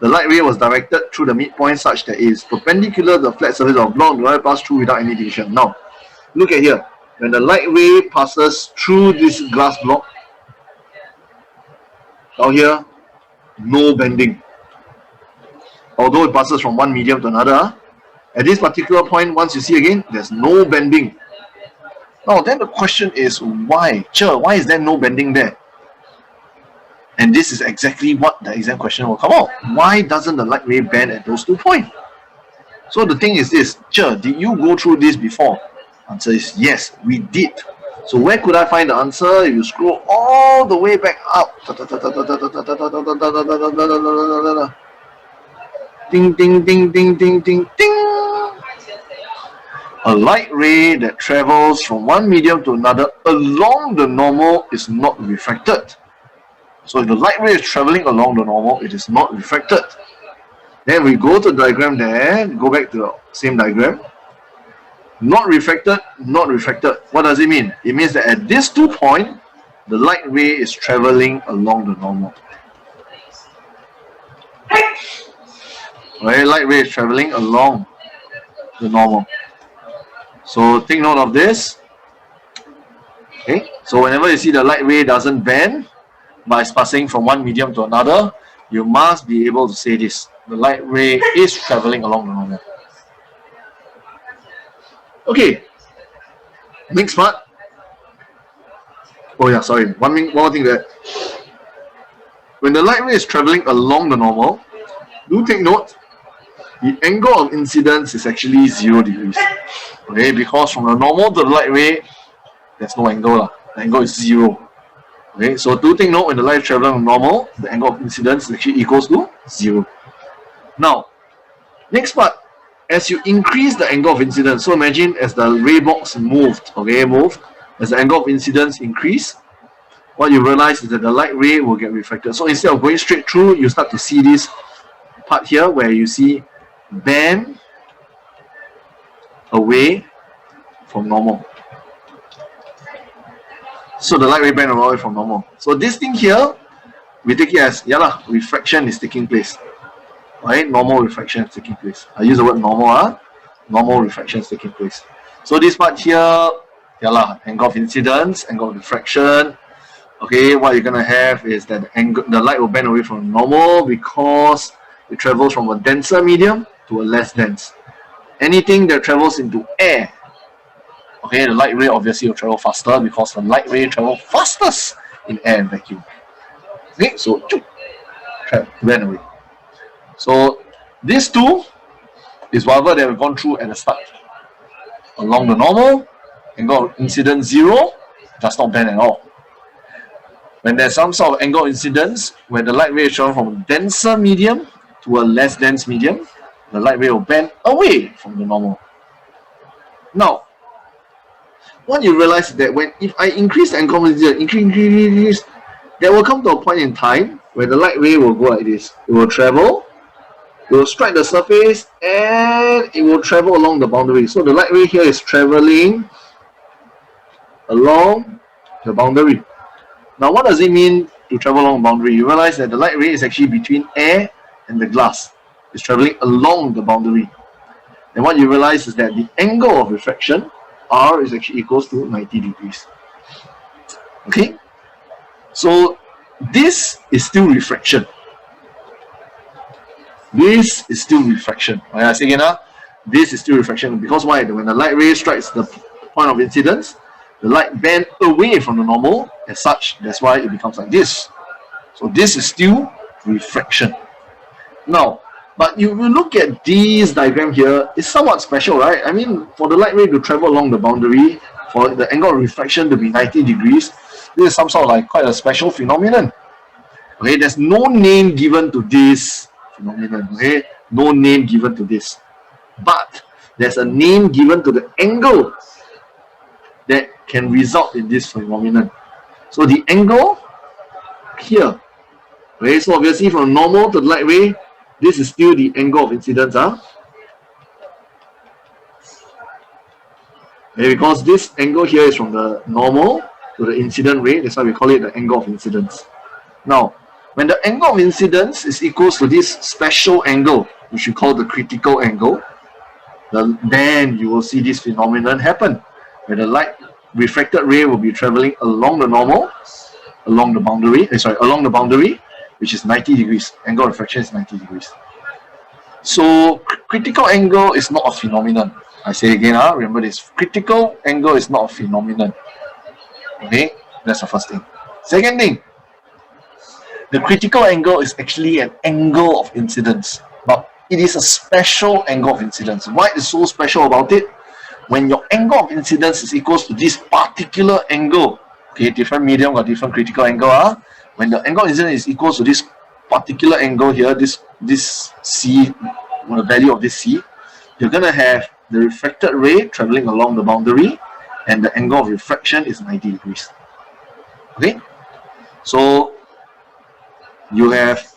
[SPEAKER 1] the light ray was directed through the midpoint such that it is perpendicular to the flat surface of block, the light pass through without any deviation. Now, look at here. When the light ray passes through this glass block, down here, no bending. Although it passes from one medium to another, at this particular point, once you see again, there's no bending. Now, then the question is why? Why is there no bending there? And this is exactly what the exam question will come out. Why doesn't the light ray bend at those 2 points? So the thing is this, did you go through this before? Answer is yes, we did. So where could I find the answer? If you scroll all the way back up. Ding, ding, ding, ding, ding, ding, ding. A light ray that travels from one medium to another along the normal is not refracted. So if the light ray is traveling along the normal, it is not refracted. Then we go to the diagram there, go back to the same diagram. Not refracted, not refracted. What does it mean? It means that at this 2 points, the light ray is traveling along the normal. Right, light ray is traveling along the normal. So take note of this. Okay, so whenever you see the light ray doesn't bend by passing from one medium to another, you must be able to say this: the light ray is traveling along the normal. Okay, next part. Oh yeah, sorry. One more thing there. When the light ray is traveling along the normal, do take note, the angle of incidence is actually 0 degrees. Okay, because from the normal to the light ray, there's no angle. The angle is 0. Okay, so do take note, when the light is traveling normal, the angle of incidence actually equals to 0. Now, next part, as you increase the angle of incidence, so imagine as the ray box moved, as the angle of incidence increase, what you realize is that the light ray will get refracted. So instead of going straight through, you start to see this part here where you see bend away from normal. So the light ray bend away from normal. So this thing here, we take it as, refraction is taking place. Right? Normal refraction is taking place. I use the word normal, normal refraction is taking place. So this part here, angle of incidence, angle of refraction. Okay, what you're gonna have is that the light will bend away from normal because it travels from a denser medium to a less dense. Anything that travels into air Okay, the light ray obviously will travel faster because the light ray travels fastest in air and vacuum. Okay, so ran away. So this two is whatever that we've gone through at the start. Along the normal, angle of incidence 0, does not bend at all. When there's some sort of angle of incidence, where the light ray is traveling from a denser medium to a less dense medium, the light ray will bend away from the normal. Now, what you realize is that if I increase the angle of incidence, increase, there will come to a point in time where the light ray will go like this. It will travel, it will strike the surface, and it will travel along the boundary. So the light ray here is traveling along the boundary. Now, what does it mean to travel along the boundary? You realize that the light ray is actually between air and the glass. It's traveling along the boundary. And what you realize is that the angle of refraction, R, is actually equals to 90 degrees. Okay? So this is still refraction. This is still refraction. I say again, this is still refraction because why? When the light ray strikes the point of incidence, the light bends away from the normal. As such, that's why it becomes like this. So this is still refraction. Now, but you look at this diagram here, it's somewhat special, right? I mean, for the light ray to travel along the boundary, for the angle of refraction to be 90 degrees, this is some sort of like quite a special phenomenon. Okay, there's no name given to this phenomenon. Okay, no name given to this, but there's a name given to the angle that can result in this phenomenon. So the angle here, okay, so obviously from normal to the light ray, this is still the angle of incidence. Okay, because this angle here is from the normal to the incident ray, that's why we call it the angle of incidence. Now, when the angle of incidence is equals to this special angle, which we call the critical angle, then you will see this phenomenon happen, where the light refracted ray will be traveling along the normal, along the boundary, which is 90 degrees. Angle of refraction is 90 degrees. So critical angle is not a phenomenon. I say again, remember this. Critical angle is not a phenomenon. Okay, that's the first thing. Second thing, the critical angle is actually an angle of incidence, but it is a special angle of incidence. Why is so special about it? When your angle of incidence is equals to this particular angle, okay, different medium got different critical angle. When the angle of incidence is equals to this particular angle here, this C, the value of this C, you're gonna have the refracted ray traveling along the boundary, and the angle of refraction is 90 degrees. Okay, so you have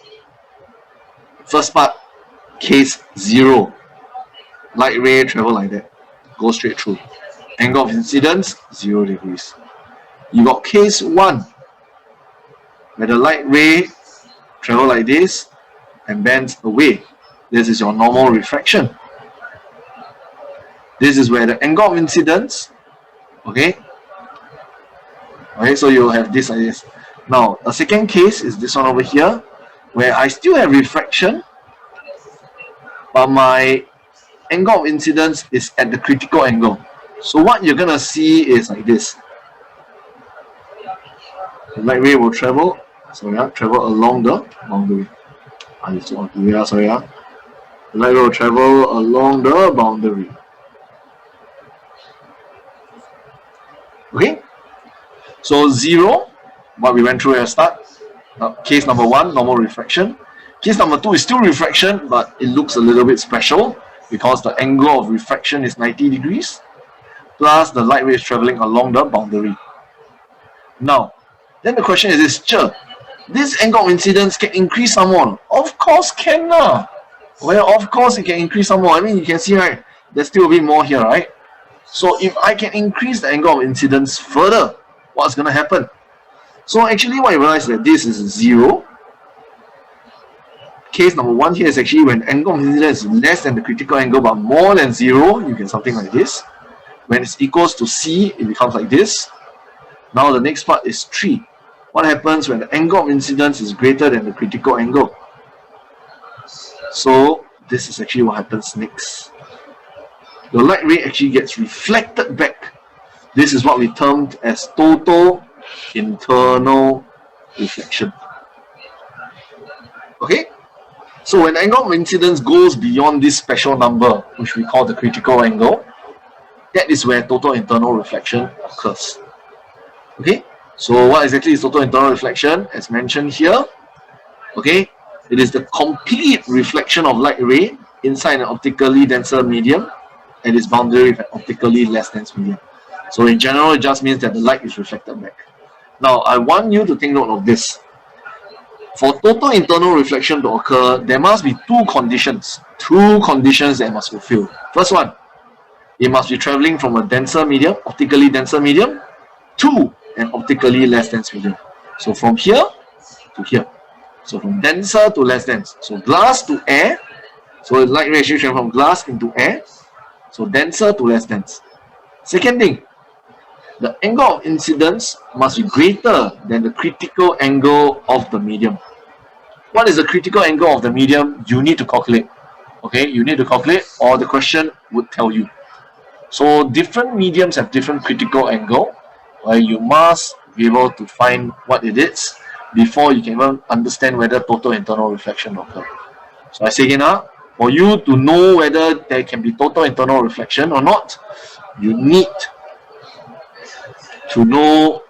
[SPEAKER 1] first part, case 0, light ray travel like that, go straight through, angle of incidence 0 degrees. You got case 1, where the light ray travel like this and bends away. This is your normal refraction. This is where the angle of incidence, okay, so you'll have this like this. Now, a second case is this one over here, where I still have refraction, but my angle of incidence is at the critical angle. So what you're gonna see is like this. The light ray will travel, travel along the boundary. The light ray will travel along the boundary. Okay, so 0, what we went through at the start. Case number 1, normal refraction. Case number 2 is still refraction, but it looks a little bit special because the angle of refraction is 90 degrees, plus the light ray is traveling along the boundary. Now, then the question is this, this angle of incidence can increase some more? Of course can. Well, of course it can increase some more. I mean, you can see, right, there's still a bit more here, right? So if I can increase the angle of incidence further, what's going to happen? So actually what you realize is that this is 0. Case number 1 here is actually when angle of incidence is less than the critical angle but more than 0, you get something like this. When it's equals to C, it becomes like this. Now the next part is 3. What happens when the angle of incidence is greater than the critical angle? So this is actually what happens next. The light ray actually gets reflected back This is what we termed as total internal reflection. Okay? So when angle of incidence goes beyond this special number, which we call the critical angle, that is where total internal reflection occurs. Okay? So what exactly is total internal reflection? As mentioned here, okay, it is the complete reflection of light ray inside an optically denser medium and its boundary with an optically less dense medium. So in general, it just means that the light is reflected back. Now, I want you to take note of this. For total internal reflection to occur, there must be two conditions that must fulfill. First one, it must be traveling from a denser medium, optically denser medium, to an optically less dense medium. So from here to here. So from denser to less dense. So glass to air. So light ray actually travel from glass into air. So denser to less dense. Second thing, the angle of incidence must be greater than the critical angle of the medium. What is the critical angle of the medium? You need to calculate. Okay, you need to calculate, or the question would tell you. So different mediums have different critical angle, where you must be able to find what it is before you can even understand whether total internal reflection occurs. So I say again, for you to know whether there can be total internal reflection or not, you need to know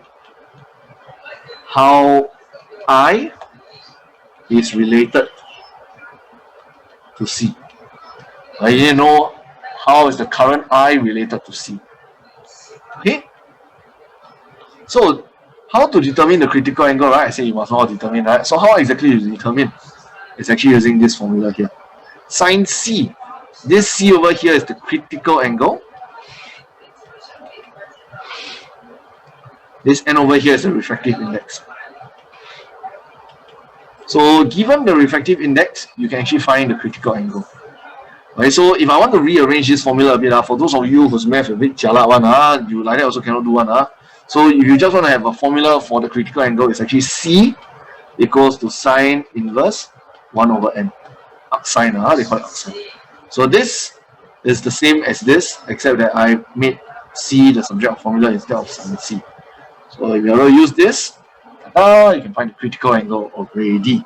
[SPEAKER 1] how I is related to C. I need to know how is the current I related to C. Okay? So how to determine the critical angle, right? I say you must know how to determine, right? So how exactly you determine? It's actually using this formula here. Sin C. This C over here is the critical angle. This N over here is the refractive index. So given the refractive index, you can actually find the critical angle. Okay, so if I want to rearrange this formula a bit, for those of you whose math a bit jialat one, you like that also cannot do one. So if you just want to have a formula for the critical angle, it's actually C equals to sine inverse 1 over N. Arcsine, they call it arcsine. So this is the same as this, except that I made C the subject of formula instead of sine C. So if you ever use this, you can find the critical angle already.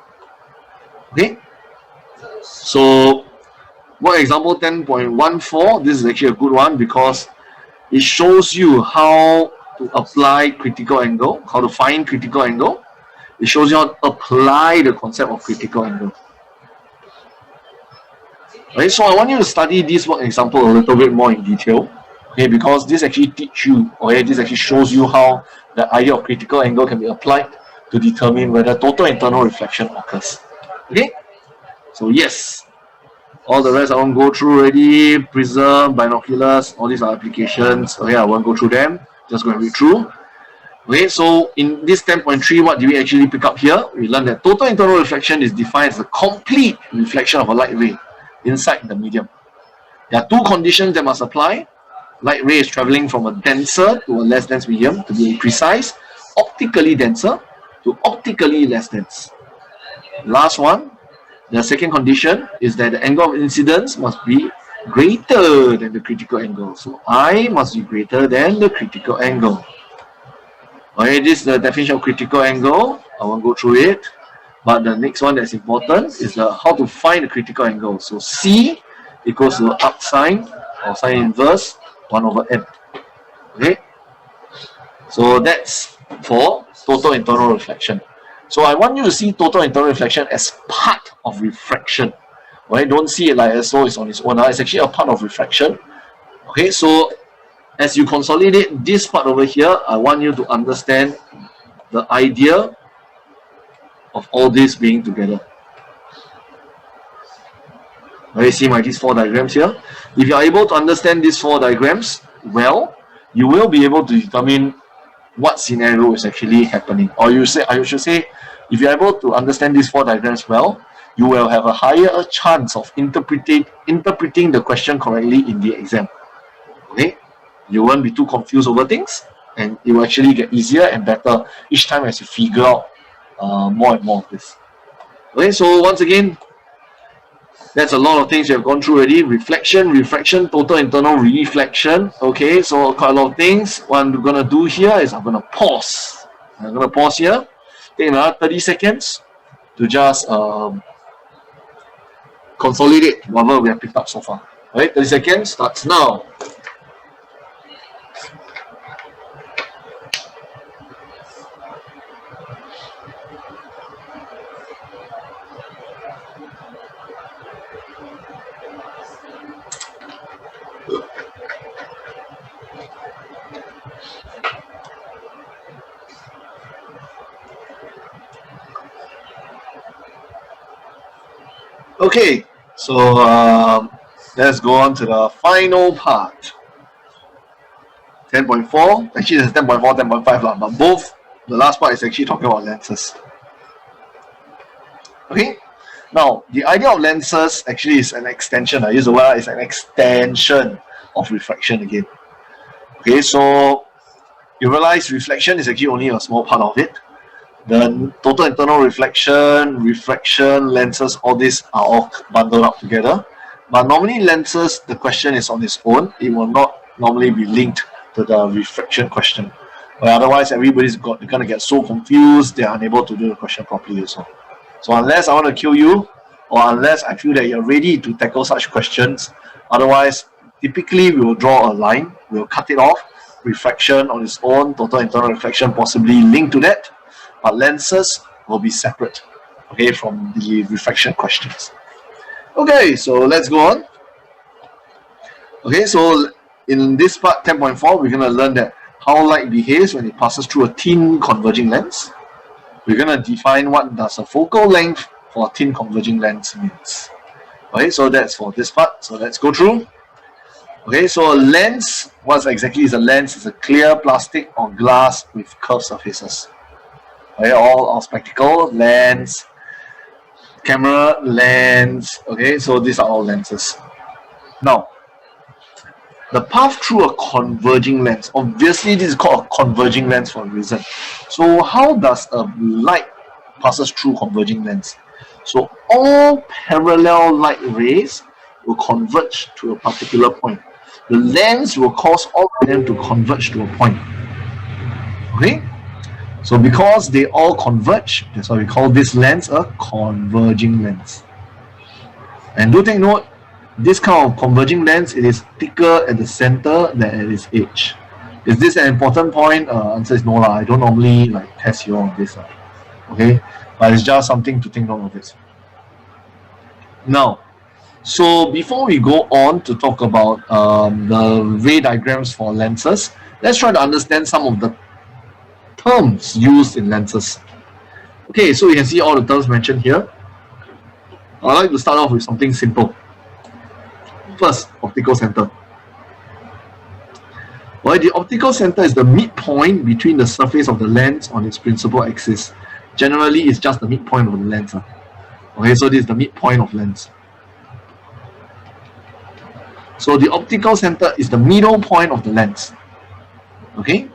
[SPEAKER 1] Okay? So, what example 10.14, this is actually a good one because it shows you how to apply critical angle, how to find critical angle. It shows you how to apply the concept of critical angle. Okay, so I want you to study this one example a little bit more in detail. Okay, because this actually teach you, okay, this actually shows you how the idea of critical angle can be applied to determine whether total internal reflection occurs. Okay, so yes, all the rest I won't go through already. Prism, binoculars, all these are applications. Okay, I won't go through them, just going to read through. Okay, so in this 10.3, what do we actually pick up here? We learned that total internal reflection is defined as the complete reflection of a light ray inside the medium. There are two conditions that must apply. Light ray is traveling from a denser to a less dense medium, to be precise, optically denser to optically less dense. Last one, the second condition is that the angle of incidence must be greater than the critical angle. So I must be greater than the critical angle. Okay, this is the definition of critical angle. I won't go through it. But the next one that's important is how to find the critical angle. So C equals to arcsine or sine inverse 1 over N. Okay? So that's for total internal reflection. So I want you to see total internal reflection as part of refraction. Okay? Don't see it like as though it's on its own. It's actually a part of refraction. Okay, so as you consolidate this part over here, I want you to understand the idea of all this being together. Okay, see these 4 diagrams here. If you are able to understand these 4 diagrams well, you will be able to determine what scenario is actually happening. Or I should say, if you are able to understand these 4 diagrams well, you will have a higher chance of interpreting the question correctly in the exam. Okay, you won't be too confused over things, and it will actually get easier and better each time as you figure out more and more of this. Okay, so once again, That's a lot of things you have gone through already. Reflection, refraction, total internal reflection. Okay, so quite a lot of things. What I'm gonna do here is I'm gonna pause. I'm gonna pause here. Take another 30 seconds to just consolidate whatever we have picked up so far. Alright, 30 seconds starts now. Okay, so let's go on to the final part. 10.4, actually there's 10.4, 10.5 lah, but both, the last part is actually talking about lenses. Okay, now the idea of lenses actually is an extension. I use the word, it's an extension of refraction again. Okay, so you realize reflection is actually only a small part of it. The total internal reflection, refraction, lenses, all these are all bundled up together. But normally lenses, the question is on its own. It will not normally be linked to the refraction question. But otherwise, everybody's gonna get so confused, they're unable to do the question properly also. So unless I want to kill you, or unless I feel that you're ready to tackle such questions, otherwise, typically we will draw a line, we'll cut it off, refraction on its own, total internal reflection possibly linked to that, but lenses will be separate, okay, from the refraction questions. Okay, so let's go on. Okay, so in this part 10.4, we're going to learn that how light behaves when it passes through a thin converging lens. We're going to define what does a focal length for a thin converging lens means. Okay, so that's for this part. So let's go through. Okay, so a lens, what exactly is a lens? It's a clear plastic or glass with curved surfaces. Okay, all spectacle, lens, camera, lens. Okay, so these are all lenses. Now, the path through a converging lens. Obviously, this is called a converging lens for a reason. So how does a light passes through converging lens? So all parallel light rays will converge to a particular point. The lens will cause all of them to converge to a point. Okay? So because they all converge, that's why we call this lens a converging lens. And do take note, this kind of converging lens, it is thicker at the center than at its edge. Is this an important point? Answer is no lah. I don't normally like test you on this. Okay, but it's just something to think note of it. Now, so before we go on to talk about the ray diagrams for lenses, let's try to understand some of the terms used in lenses. Okay, so you can see all the terms mentioned here. I'd like to start off with something simple. First, optical center. Well, the optical center is the midpoint between the surface of the lens on its principal axis. Generally, it's just the midpoint of the lens. Okay, so this is the midpoint of lens. So the optical center is the middle point of the lens. Okay.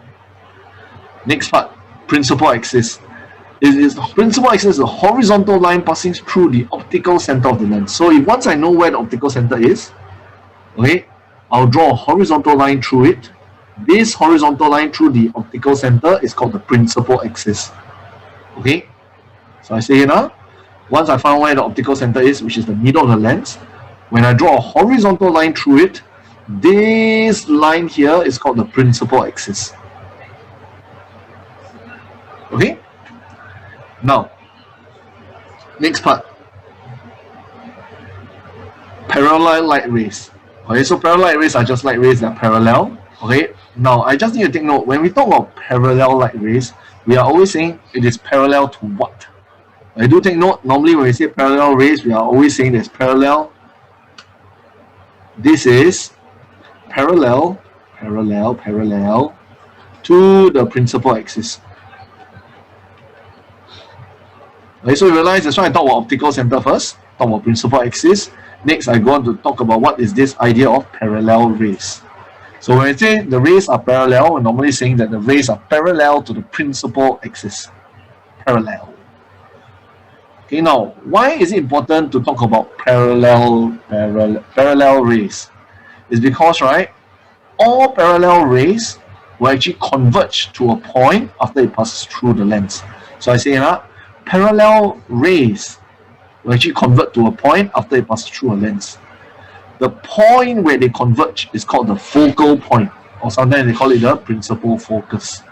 [SPEAKER 1] Next part, principal axis. The principal axis is a horizontal line passing through the optical center of the lens. So if once I know where the optical center is, okay, I'll draw a horizontal line through it. This horizontal line through the optical center is called the principal axis. Okay, so I say here now, once I found where the optical center is, which is the middle of the lens, when I draw a horizontal line through it, this line here is called the principal axis. Okay, now next part, parallel light rays. Okay, so parallel light rays are just light rays that are parallel. Okay, now I just need to take note, when we talk about parallel light rays, we are always saying it is parallel to what? I do take note, normally when we say parallel rays, we are always saying there's parallel. This is parallel to the principal axis. Okay, so you realize that's why I talk about optical center first, talk about principal axis. Next, I go on to talk about what is this idea of parallel rays. So when I say the rays are parallel, we're normally saying that the rays are parallel to the principal axis. Parallel. Okay, Okay, now why is it important to talk about parallel rays? It's because, right, all parallel rays will actually converge to a point after it passes through the lens. So I say parallel rays will actually convert to a point after it passes through a lens. The point where they converge is called the focal point, or sometimes they call it the principal focus.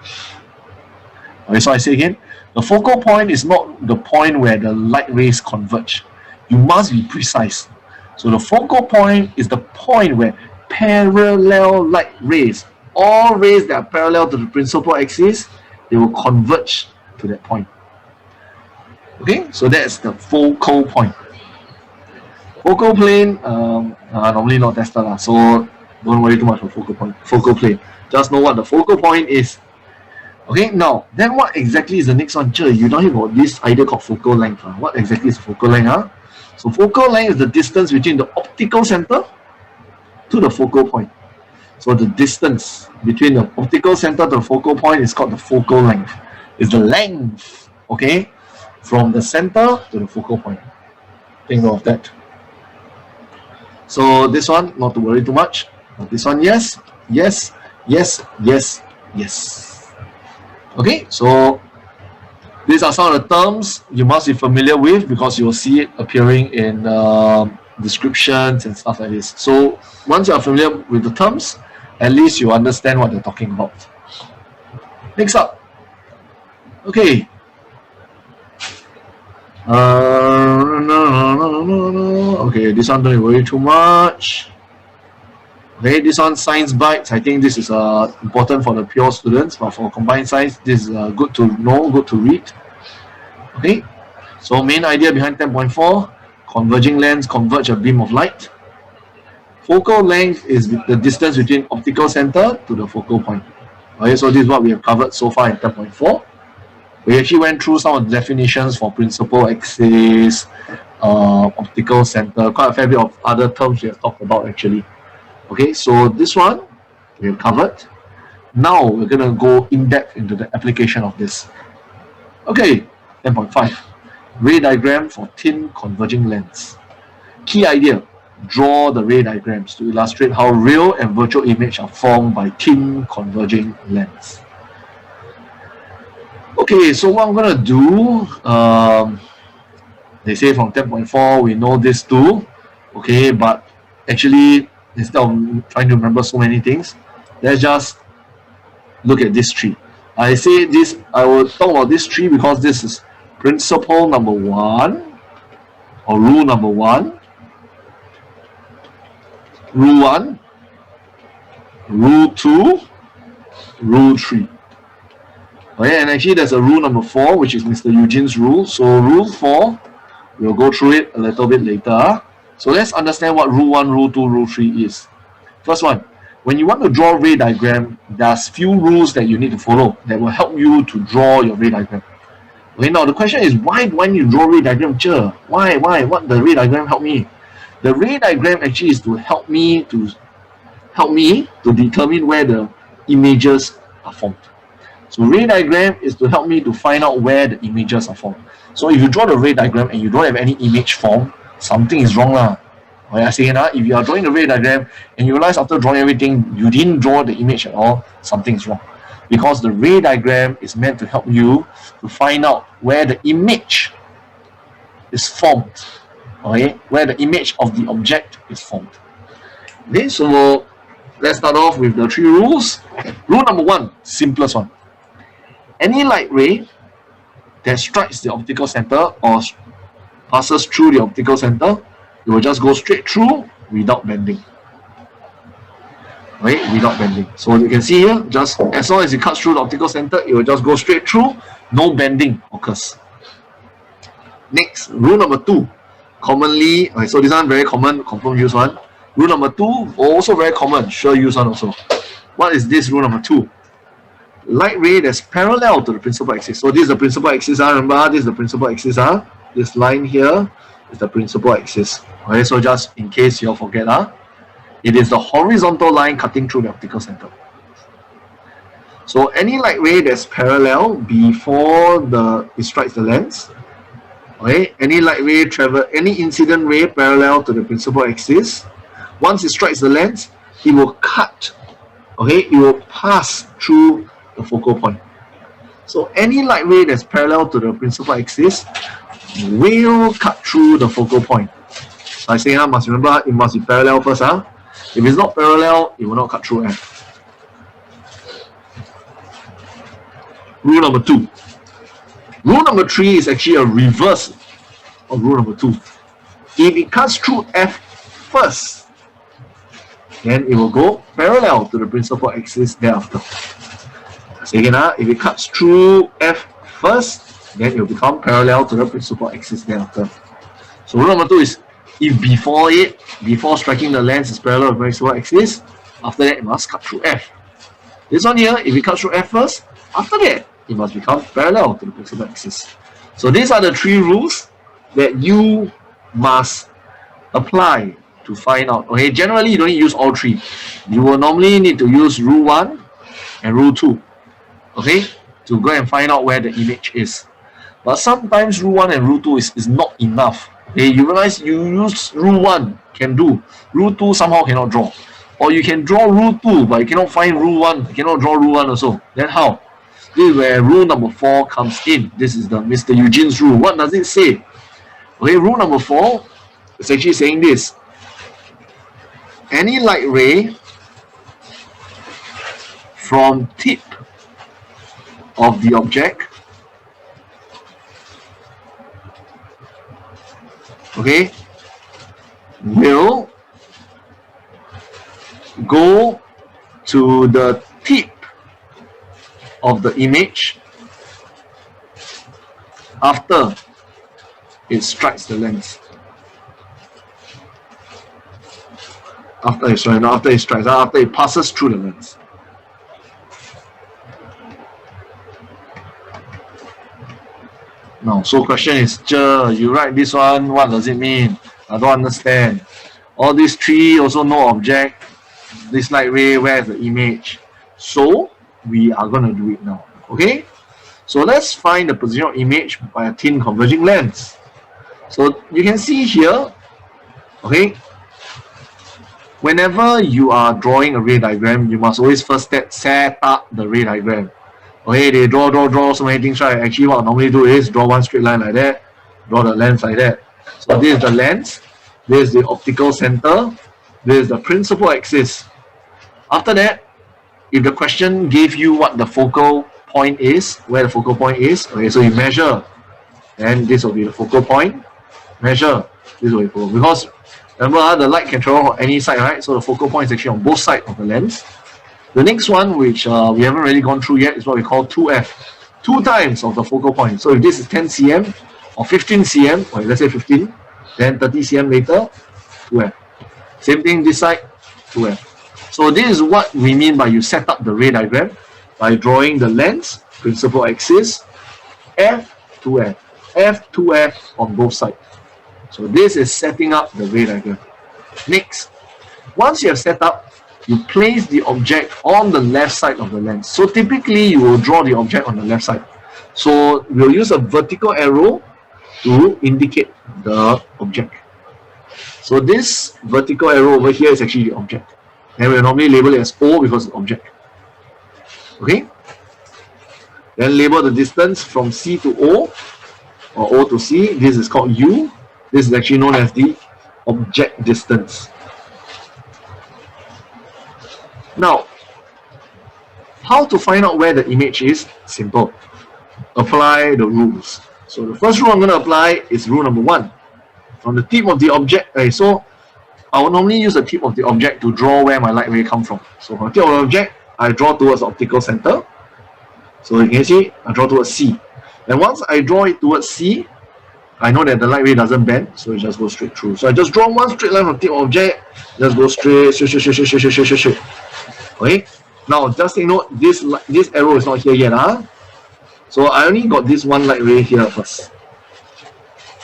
[SPEAKER 1] Okay, so I say again, the focal point is not the point where the light rays converge. You must be precise. So the focal point is the point where parallel light rays, all rays that are parallel to the principal axis, they will converge to that point. Okay, so that's the focal point. Focal plane, normally not tested lah, so don't worry too much about focal point. Focal plane, just know what the focal point is. Okay, now then what exactly is the next one? You don't have about this idea called focal length. What exactly is focal length? So focal length is the distance between the optical center to the focal point. So the distance between the optical center to the focal point is called the focal length. It's the length, okay, from the center to the focal point. Think of that. So this one, not to worry too much. This one, yes, yes, yes, yes, yes. Okay, so these are some of the terms you must be familiar with because you will see it appearing in descriptions and stuff like this. So once you are familiar with the terms, at least you understand what they're talking about. Next up. Okay. Okay, this one don't worry too much. Okay, this one science bites. I think this is important for the pure students, but for combined science, this is good to know, good to read. Okay, so main idea behind 10.4, converging lens converge a beam of light. Focal length is the distance between optical center to the focal point. Okay, so this is what we have covered so far in 10.4. We actually went through some of the definitions for principal axis, optical center, quite a fair bit of other terms we have talked about actually. Okay, so this one we have covered. Now we're going to go in depth into the application of this. Okay, 10.5, ray diagram for thin converging lens. Key idea, draw the ray diagrams to illustrate how real and virtual image are formed by thin converging lens. Okay, so what I'm going to do, they say from 10.4 we know this too, okay, but actually instead of trying to remember so many things, let's just look at this tree. I say this, I will talk about this tree because this is principle number 1 or rule number 1, rule 1, rule 2, rule 3. Okay, and actually there's a rule number 4 which is Mr. Eugene's rule. So rule 4, we'll go through it a little bit later. So let's understand what rule 1, rule 2, rule 3 is. First one, when you want to draw a ray diagram, there's few rules that you need to follow that will help you to draw your ray diagram. Okay, now the question is, why do I need to draw a ray diagram? Why? What the ray diagram help me? The ray diagram actually is to help me to determine where the images are formed. So ray diagram is to help me to find out where the images are formed. So if you draw the ray diagram and you don't have any image formed, something is wrong lah. I say if you are drawing the ray diagram and you realize after drawing everything you didn't draw the image at all, something is wrong. Because the ray diagram is meant to help you to find out where the image is formed. Okay, where the image of the object is formed. Okay, so let's start off with the 3 rules. Rule number 1, simplest one. Any light ray that strikes the optical center or passes through the optical center, it will just go straight through without bending. Right, without bending. So you can see here, just as long as it cuts through the optical center, it will just go straight through, no bending occurs. Next, rule number 2, commonly, okay, so this one very common, confirm use one. Rule number 2, also very common, sure use one also. What is this rule number 2? Light ray that's parallel to the principal axis. So this is the principal axis, remember, this is the principal axis, this line here is the principal axis. Okay, so just in case you forget, it is the horizontal line cutting through the optical center. So any light ray that's parallel before it strikes the lens, Okay, any light ray travel, any incident ray parallel to the principal axis. Once it strikes the lens, it will cut. Okay, it will pass through the focal point. So any light ray that's parallel to the principal axis will cut through the focal point. So I say, must remember, it must be parallel first. If it's not parallel, it will not cut through F. Rule number 2. Rule number 3 is actually a reverse of rule number 2. If it cuts through F first, then it will go parallel to the principal axis thereafter. So again, if it cuts through F first, then it will become parallel to the principal axis thereafter. So rule number 2 is, if before striking the lens is parallel to the principal axis, after that it must cut through F. This one here, if it cuts through F first, after that it must become parallel to the principal axis. So these are the 3 rules that you must apply to find out. Okay, generally you don't need to use all 3. You will normally need to use rule 1 and rule 2. Okay, to go and find out where the image is. But sometimes rule 1 and rule 2 is not enough. Okay, you realize you use rule 1 can do, rule 2 somehow cannot draw. Or you can draw rule 2 but you cannot find rule 1, you cannot draw rule 1 also. Then how? This is where rule number 4 comes in. This is the Mr. Eugene's rule. What does it say? Okay, rule number 4 is actually saying this. Any light ray from tip of the object, okay, will go to the tip of the image after it strikes the lens. After it passes through the lens. Now, so question is, you write this one, what does it mean? I don't understand. All these 3 also no object. This light ray, where's the image? So we are going to do it now. Okay? So let's find the position of image by a thin converging lens. So you can see here, okay, whenever you are drawing a ray diagram, you must always first set up the ray diagram. Okay, they draw so many things, right? Actually, what I normally do is draw one straight line like that, draw the lens like that. So this is the lens, this is the optical center, this is the principal axis. After that, if the question gave you what the focal point is, where the focal point is, okay, so you measure, and this will be the focal point. Measure, this will be focal. Because remember, the light can travel on any side, right? So the focal point is actually on both sides of the lens. The next one, which we haven't really gone through yet, is what we call 2f. 2 times of the focal point. So if this is 10 cm or 15 cm, or let's say 15, then 30 cm later, 2f. Same thing this side, 2f. So this is what we mean by you set up the ray diagram by drawing the lens, principal axis, f, 2f, f, 2f on both sides. So this is setting up the ray diagram. Next, once you have set up, you place the object on the left side of the lens. So typically you will draw the object on the left side. So we'll use a vertical arrow to indicate the object. So this vertical arrow over here is actually the object. And we'll normally label it as O because it's object. Okay? Then label the distance from C to O, or O to C. This is called U. This is actually known as the object distance. Now, how to find out where the image is? Simple. Apply the rules. So the first rule I'm going to apply is rule number 1. From the tip of the object, so I will normally use the tip of the object to draw where my light ray come from. So from the tip of the object, I draw towards the optical center. So you can see, I draw towards C. And once I draw it towards C, I know that the light ray doesn't bend, so it just goes straight through. So I just draw one straight line from the tip of the object, just go straight. Okay, now just take note, this arrow is not here yet. So I only got this one light ray here first.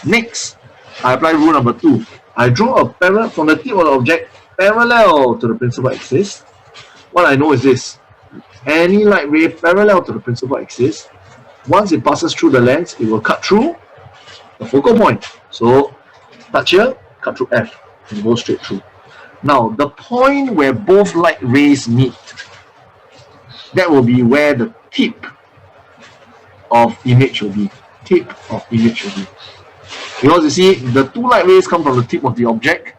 [SPEAKER 1] Next, I apply rule number 2. I draw a parallel from the tip of the object parallel to the principal axis. What I know is this. Any light ray parallel to the principal axis, once it passes through the lens, it will cut through the focal point. So touch here, cut through F, and go straight through. Now, the point where both light rays meet, that will be where the tip of image will be. Tip of image will be. Because you see, the two light rays come from the tip of the object,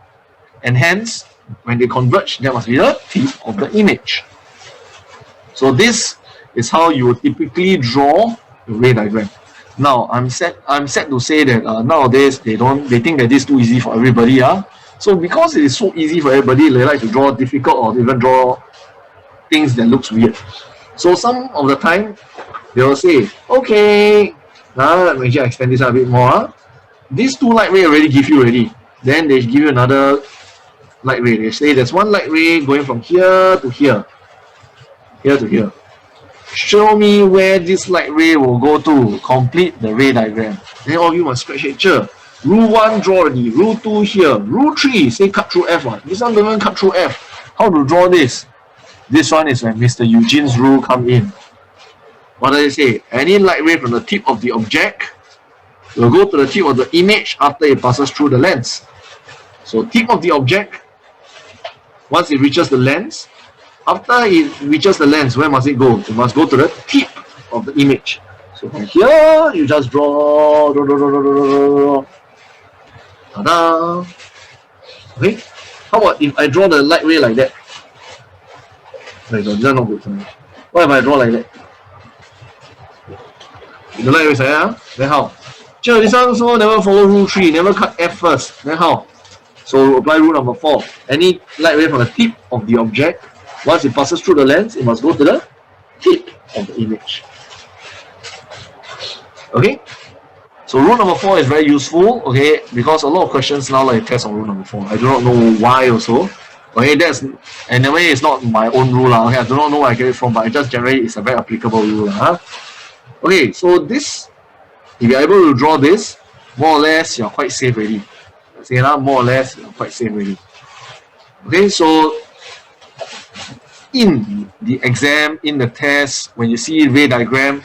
[SPEAKER 1] and hence, when they converge, that must be the tip of the image. So this is how you would typically draw the ray diagram. Now, I'm sad to say that nowadays they think that this is too easy for everybody. So because it is so easy for everybody, they like to draw difficult or even draw things that looks weird. So some of the time, they will say, okay, let me just extend this a bit more. These two light ray already give you already. Then they give you another light ray. They say there's one light ray going from here to here. Here to here. Show me where this light ray will go to complete the ray diagram. Then all of you must scratch it. Sure. Rule 1 draw already. Rule 2 here. Rule 3 say cut through F. This one doesn't cut through F. How to draw this? This one is when Mr. Eugene's rule come in. What does it say? Any light ray from the tip of the object will go to the tip of the image after it passes through the lens. So tip of the object, once it reaches the lens, after it reaches the lens, where must it go? It must go to the tip of the image. So from here, you just draw. Ta-da! Okay. How about if I draw the light ray like that? Wait, no, that's not good for me. What if I draw like that? The light ray is like that, then how? Sure, this one also never follow rule 3, never cut F first. Then how? So apply rule number 4. Any light ray from the tip of the object, once it passes through the lens, it must go to the tip of the image. Okay? So rule number 4 is very useful, okay, because a lot of questions now like test on rule number 4. I do not know why also. Okay, and the way it's not my own rule. Okay, I do not know where I get it from, but it just generally is a very applicable rule. Okay, so this, if you're able to draw this, more or less you're quite safe already. See, more or less you're quite safe already. Okay, so in the exam, in the test, when you see ray diagram,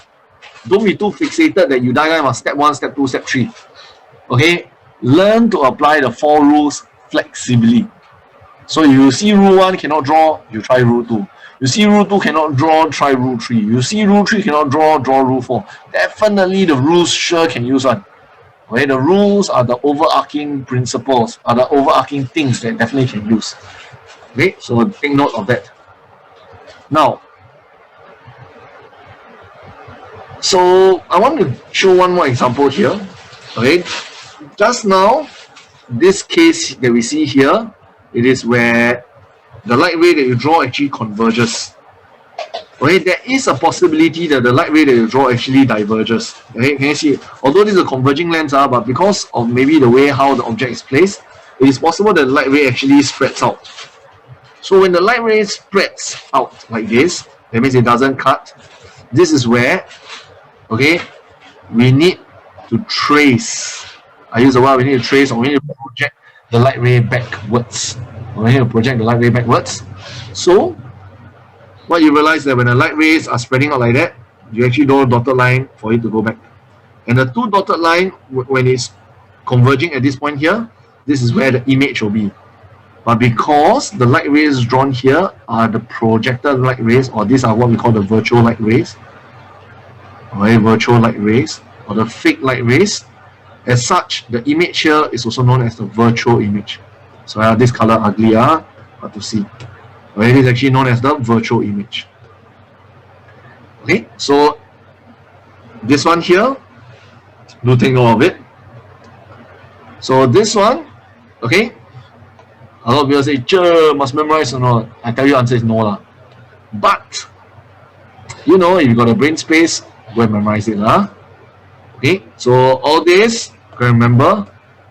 [SPEAKER 1] don't be too fixated that you diagram as step 1, step 2, step 3. Okay, learn to apply the 4 rules flexibly. So you see rule 1 cannot draw, you try rule 2. You see rule 2 cannot draw, try rule 3. You see rule 3 cannot draw, draw rule 4. Definitely the rules sure can use one. Okay, the rules are the overarching principles, are the overarching things that definitely can use. Okay, so take note of that. Now, so I want to show one more example here. Okay, just now, this case that we see here, it is where the light ray that you draw actually converges. Okay, there is a possibility that the light ray that you draw actually diverges. Okay, can you see? Although this is a converging lens, but because of maybe the way how the object is placed, it is possible that the light ray actually spreads out. So when the light ray spreads out like this, that means it doesn't cut. This is where, okay, we need to trace. I use the word we need to trace, or we need to project the light ray backwards. We need to project the light ray backwards. So what you realize that when the light rays are spreading out like that, you actually draw a dotted line for it to go back. And the two dotted line, when it's converging at this point here, this is where the image will be. But because the light rays drawn here are the projected light rays, or these are what we call the virtual light rays, okay, virtual light rays, or the fake light rays, as such, the image here is also known as the virtual image. So this color ugly, hard to see. Okay, it is actually known as the virtual image. Okay, so this one here, do take note of it. So this one, okay, a lot of people say, "Sure, must memorize or not?" I tell you, the answer is no lah. But you know, if you got a brain space, go and memorize it, Okay, so all this, you can remember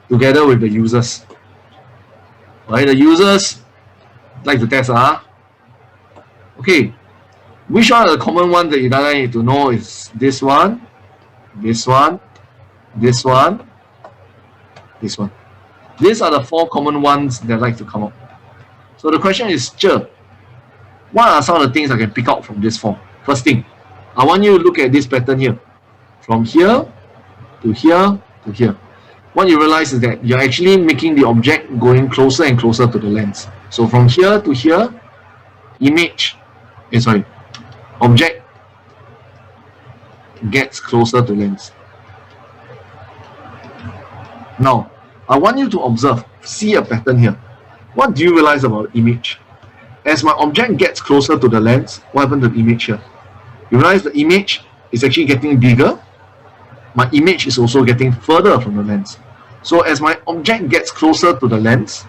[SPEAKER 1] together with the users. Right, the users like to test, Okay, which one are the common ones that you need to know is this one, this one, this one, this one. These are the 4 common ones that like to come up. So the question is, sure, what are some of the things I can pick out from this 4? First thing, I want you to look at this pattern here. From here to here to here. what you realize is that you're actually making the object going closer and closer to the lens. So from here to here, object gets closer to lens. Now, I want you to observe, see a pattern here. What do you realize about the image? As my object gets closer to the lens, what happened to the image here? You realize the image is actually getting bigger. My image is also getting further from the lens. So as my object gets closer to the lens,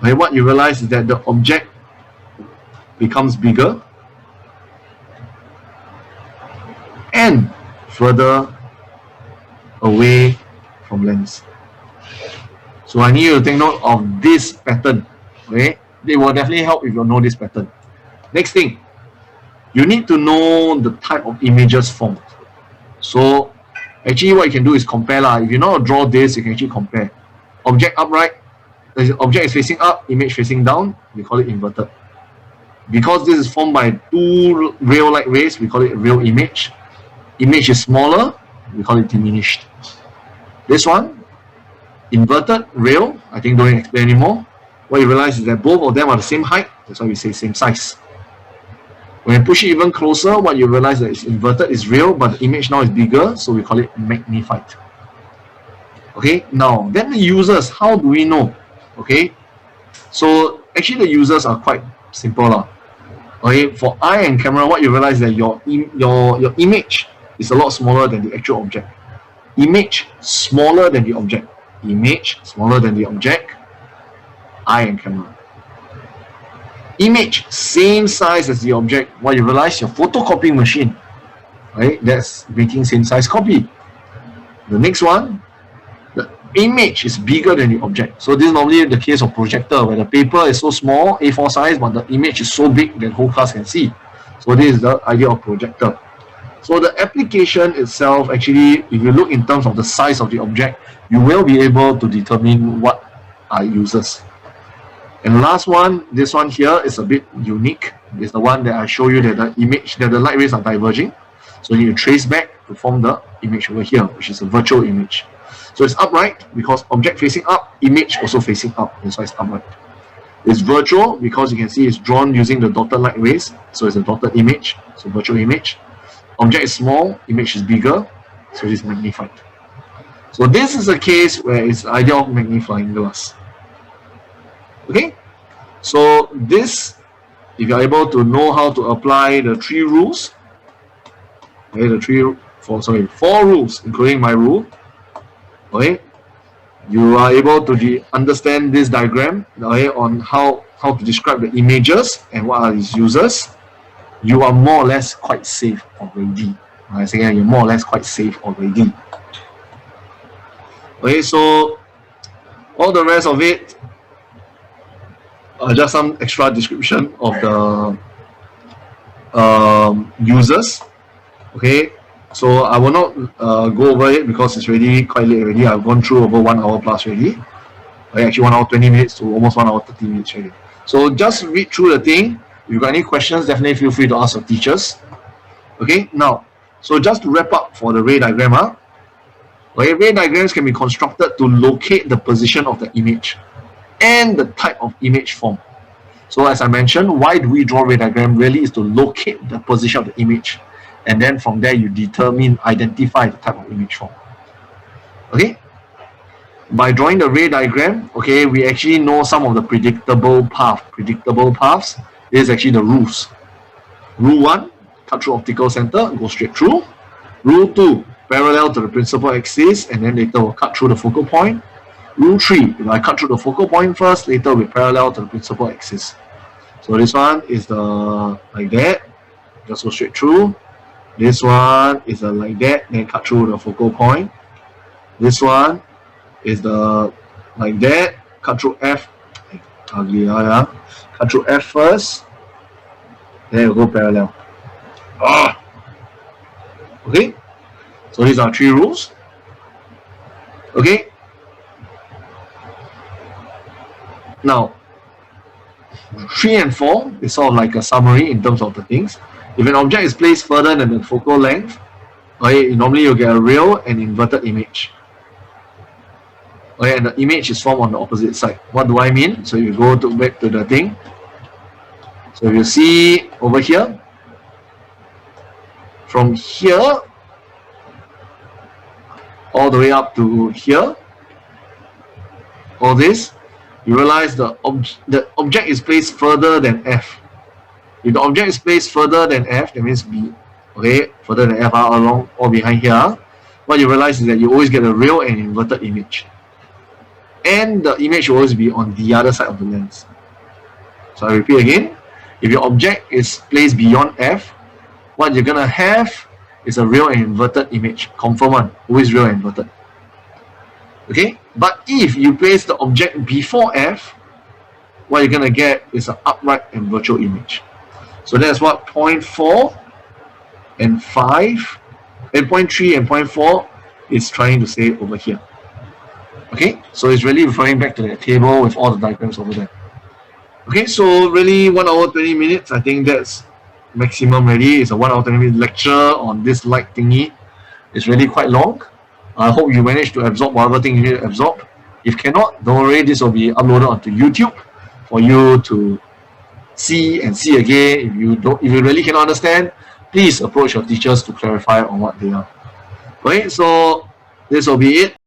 [SPEAKER 1] okay, what you realize is that the object becomes bigger and further away from lens. So I need you to take note of this pattern. Okay, it will definitely help if you know this pattern. Next thing, you need to know the type of images formed. So actually what you can do is compare lah. If you know how to draw this, you can actually compare. Object upright, the object is facing up, image facing down, we call it inverted. Because this is formed by two real light rays, we call it a real image. Image is smaller, we call it diminished. This one, inverted, real, I think don't explain anymore. What you realize is that both of them are the same height, that's why we say same size. When you push it even closer, what you realize that it's inverted is real, but the image now is bigger, so we call it magnified. Okay, now then the users, how do we know? Okay, so actually the users are quite simple lah. Okay, for eye and camera, what you realize is that your image is a lot smaller than the actual object. Image smaller than the object. Image smaller than the object. Eye and camera. Image same size as the object. What you realize, your photocopying machine, right? That's making same size copy. The next one, the image is bigger than the object. So this is normally the case of projector, where the paper is so small, A4 size, but the image is so big that whole class can see. So this is the idea of projector. So the application itself, actually, if you look in terms of the size of the object, you will be able to determine what are users. And the last one, this one here is a bit unique. It's the one that I show you that the image, that the light rays are diverging. So you need to trace back to form the image over here, which is a virtual image. So it's upright because object facing up, image also facing up. That's why it's upright. It's virtual because you can see it's drawn using the dotted light rays. So it's a dotted image, so virtual image. Object is small, image is bigger, so it's magnified. So this is a case where it's the idea of magnifying glass. Okay, so this, if you're able to know how to apply the three rules, okay, four rules, including my rule, okay, you are able to understand this diagram, okay, on how to describe the images and what are its users. You are more or less quite safe already. I say you're more or less quite safe already. Okay, so all the rest of it, just some extra description of the users. Okay, so I will not go over it because it's already quite late already. I've gone through over 1 hour plus already. Actually 1 hour 20 minutes to almost 1 hour 30 minutes already. So just read through the thing. If you've got any questions, definitely feel free to ask your teachers. Okay, now, so just to wrap up for the ray diagram, okay, ray diagrams can be constructed to locate the position of the image and the type of image form. So as I mentioned, why do we draw ray diagram? Really is to locate the position of the image, and then from there you identify the type of image form. Okay, by drawing the ray diagram, okay, we actually know some of the predictable paths is actually the rules. Rule 1, cut through optical center, go straight through. Rule 2, parallel to the principal axis, and then later we'll cut through the focal point. Rule 3, if I cut through the focal point first, later we'll parallel to the principal axis. So this one is the like that, just go straight through. This one is the like that, then cut through the focal point. This one is the like that, cut through F. Ugly, yeah. Cut through F first, then we'll go parallel. Okay, so these are 3 rules. Okay, now 3 and 4 is sort of like a summary in terms of the things. If an object is placed further than the focal length, okay, normally you'll get a real and inverted image. Okay, and the image is formed on the opposite side. What do I mean? So you go back to the thing. So you see over here, from here all the way up to here, all this, you realize the object is placed further than F. If the object is placed further than F, that means B, okay, further than F along or behind here, what you realize is that you always get a real and inverted image. And the image will always be on the other side of the lens. So I repeat again, if your object is placed beyond F, what you're gonna have is a real and inverted image. Confirm one, always real and inverted. Okay, but if you place the object before F, what you're gonna get is an upright and virtual image. So that's what point 4 and 5 and point 3 and point 4 is trying to say over here. Okay, so it's really referring back to the table with all the diagrams over there. Okay, so really 1 hour 20 minutes, I think that's maximum already. It's a 1 hour 20 minute lecture on this light thingy. It's really quite long. I hope you managed to absorb whatever thing you need to absorb. If cannot, don't worry, this will be uploaded onto YouTube for you to see and see again. If you really cannot understand, please approach your teachers to clarify on what they are. Okay, so this will be it.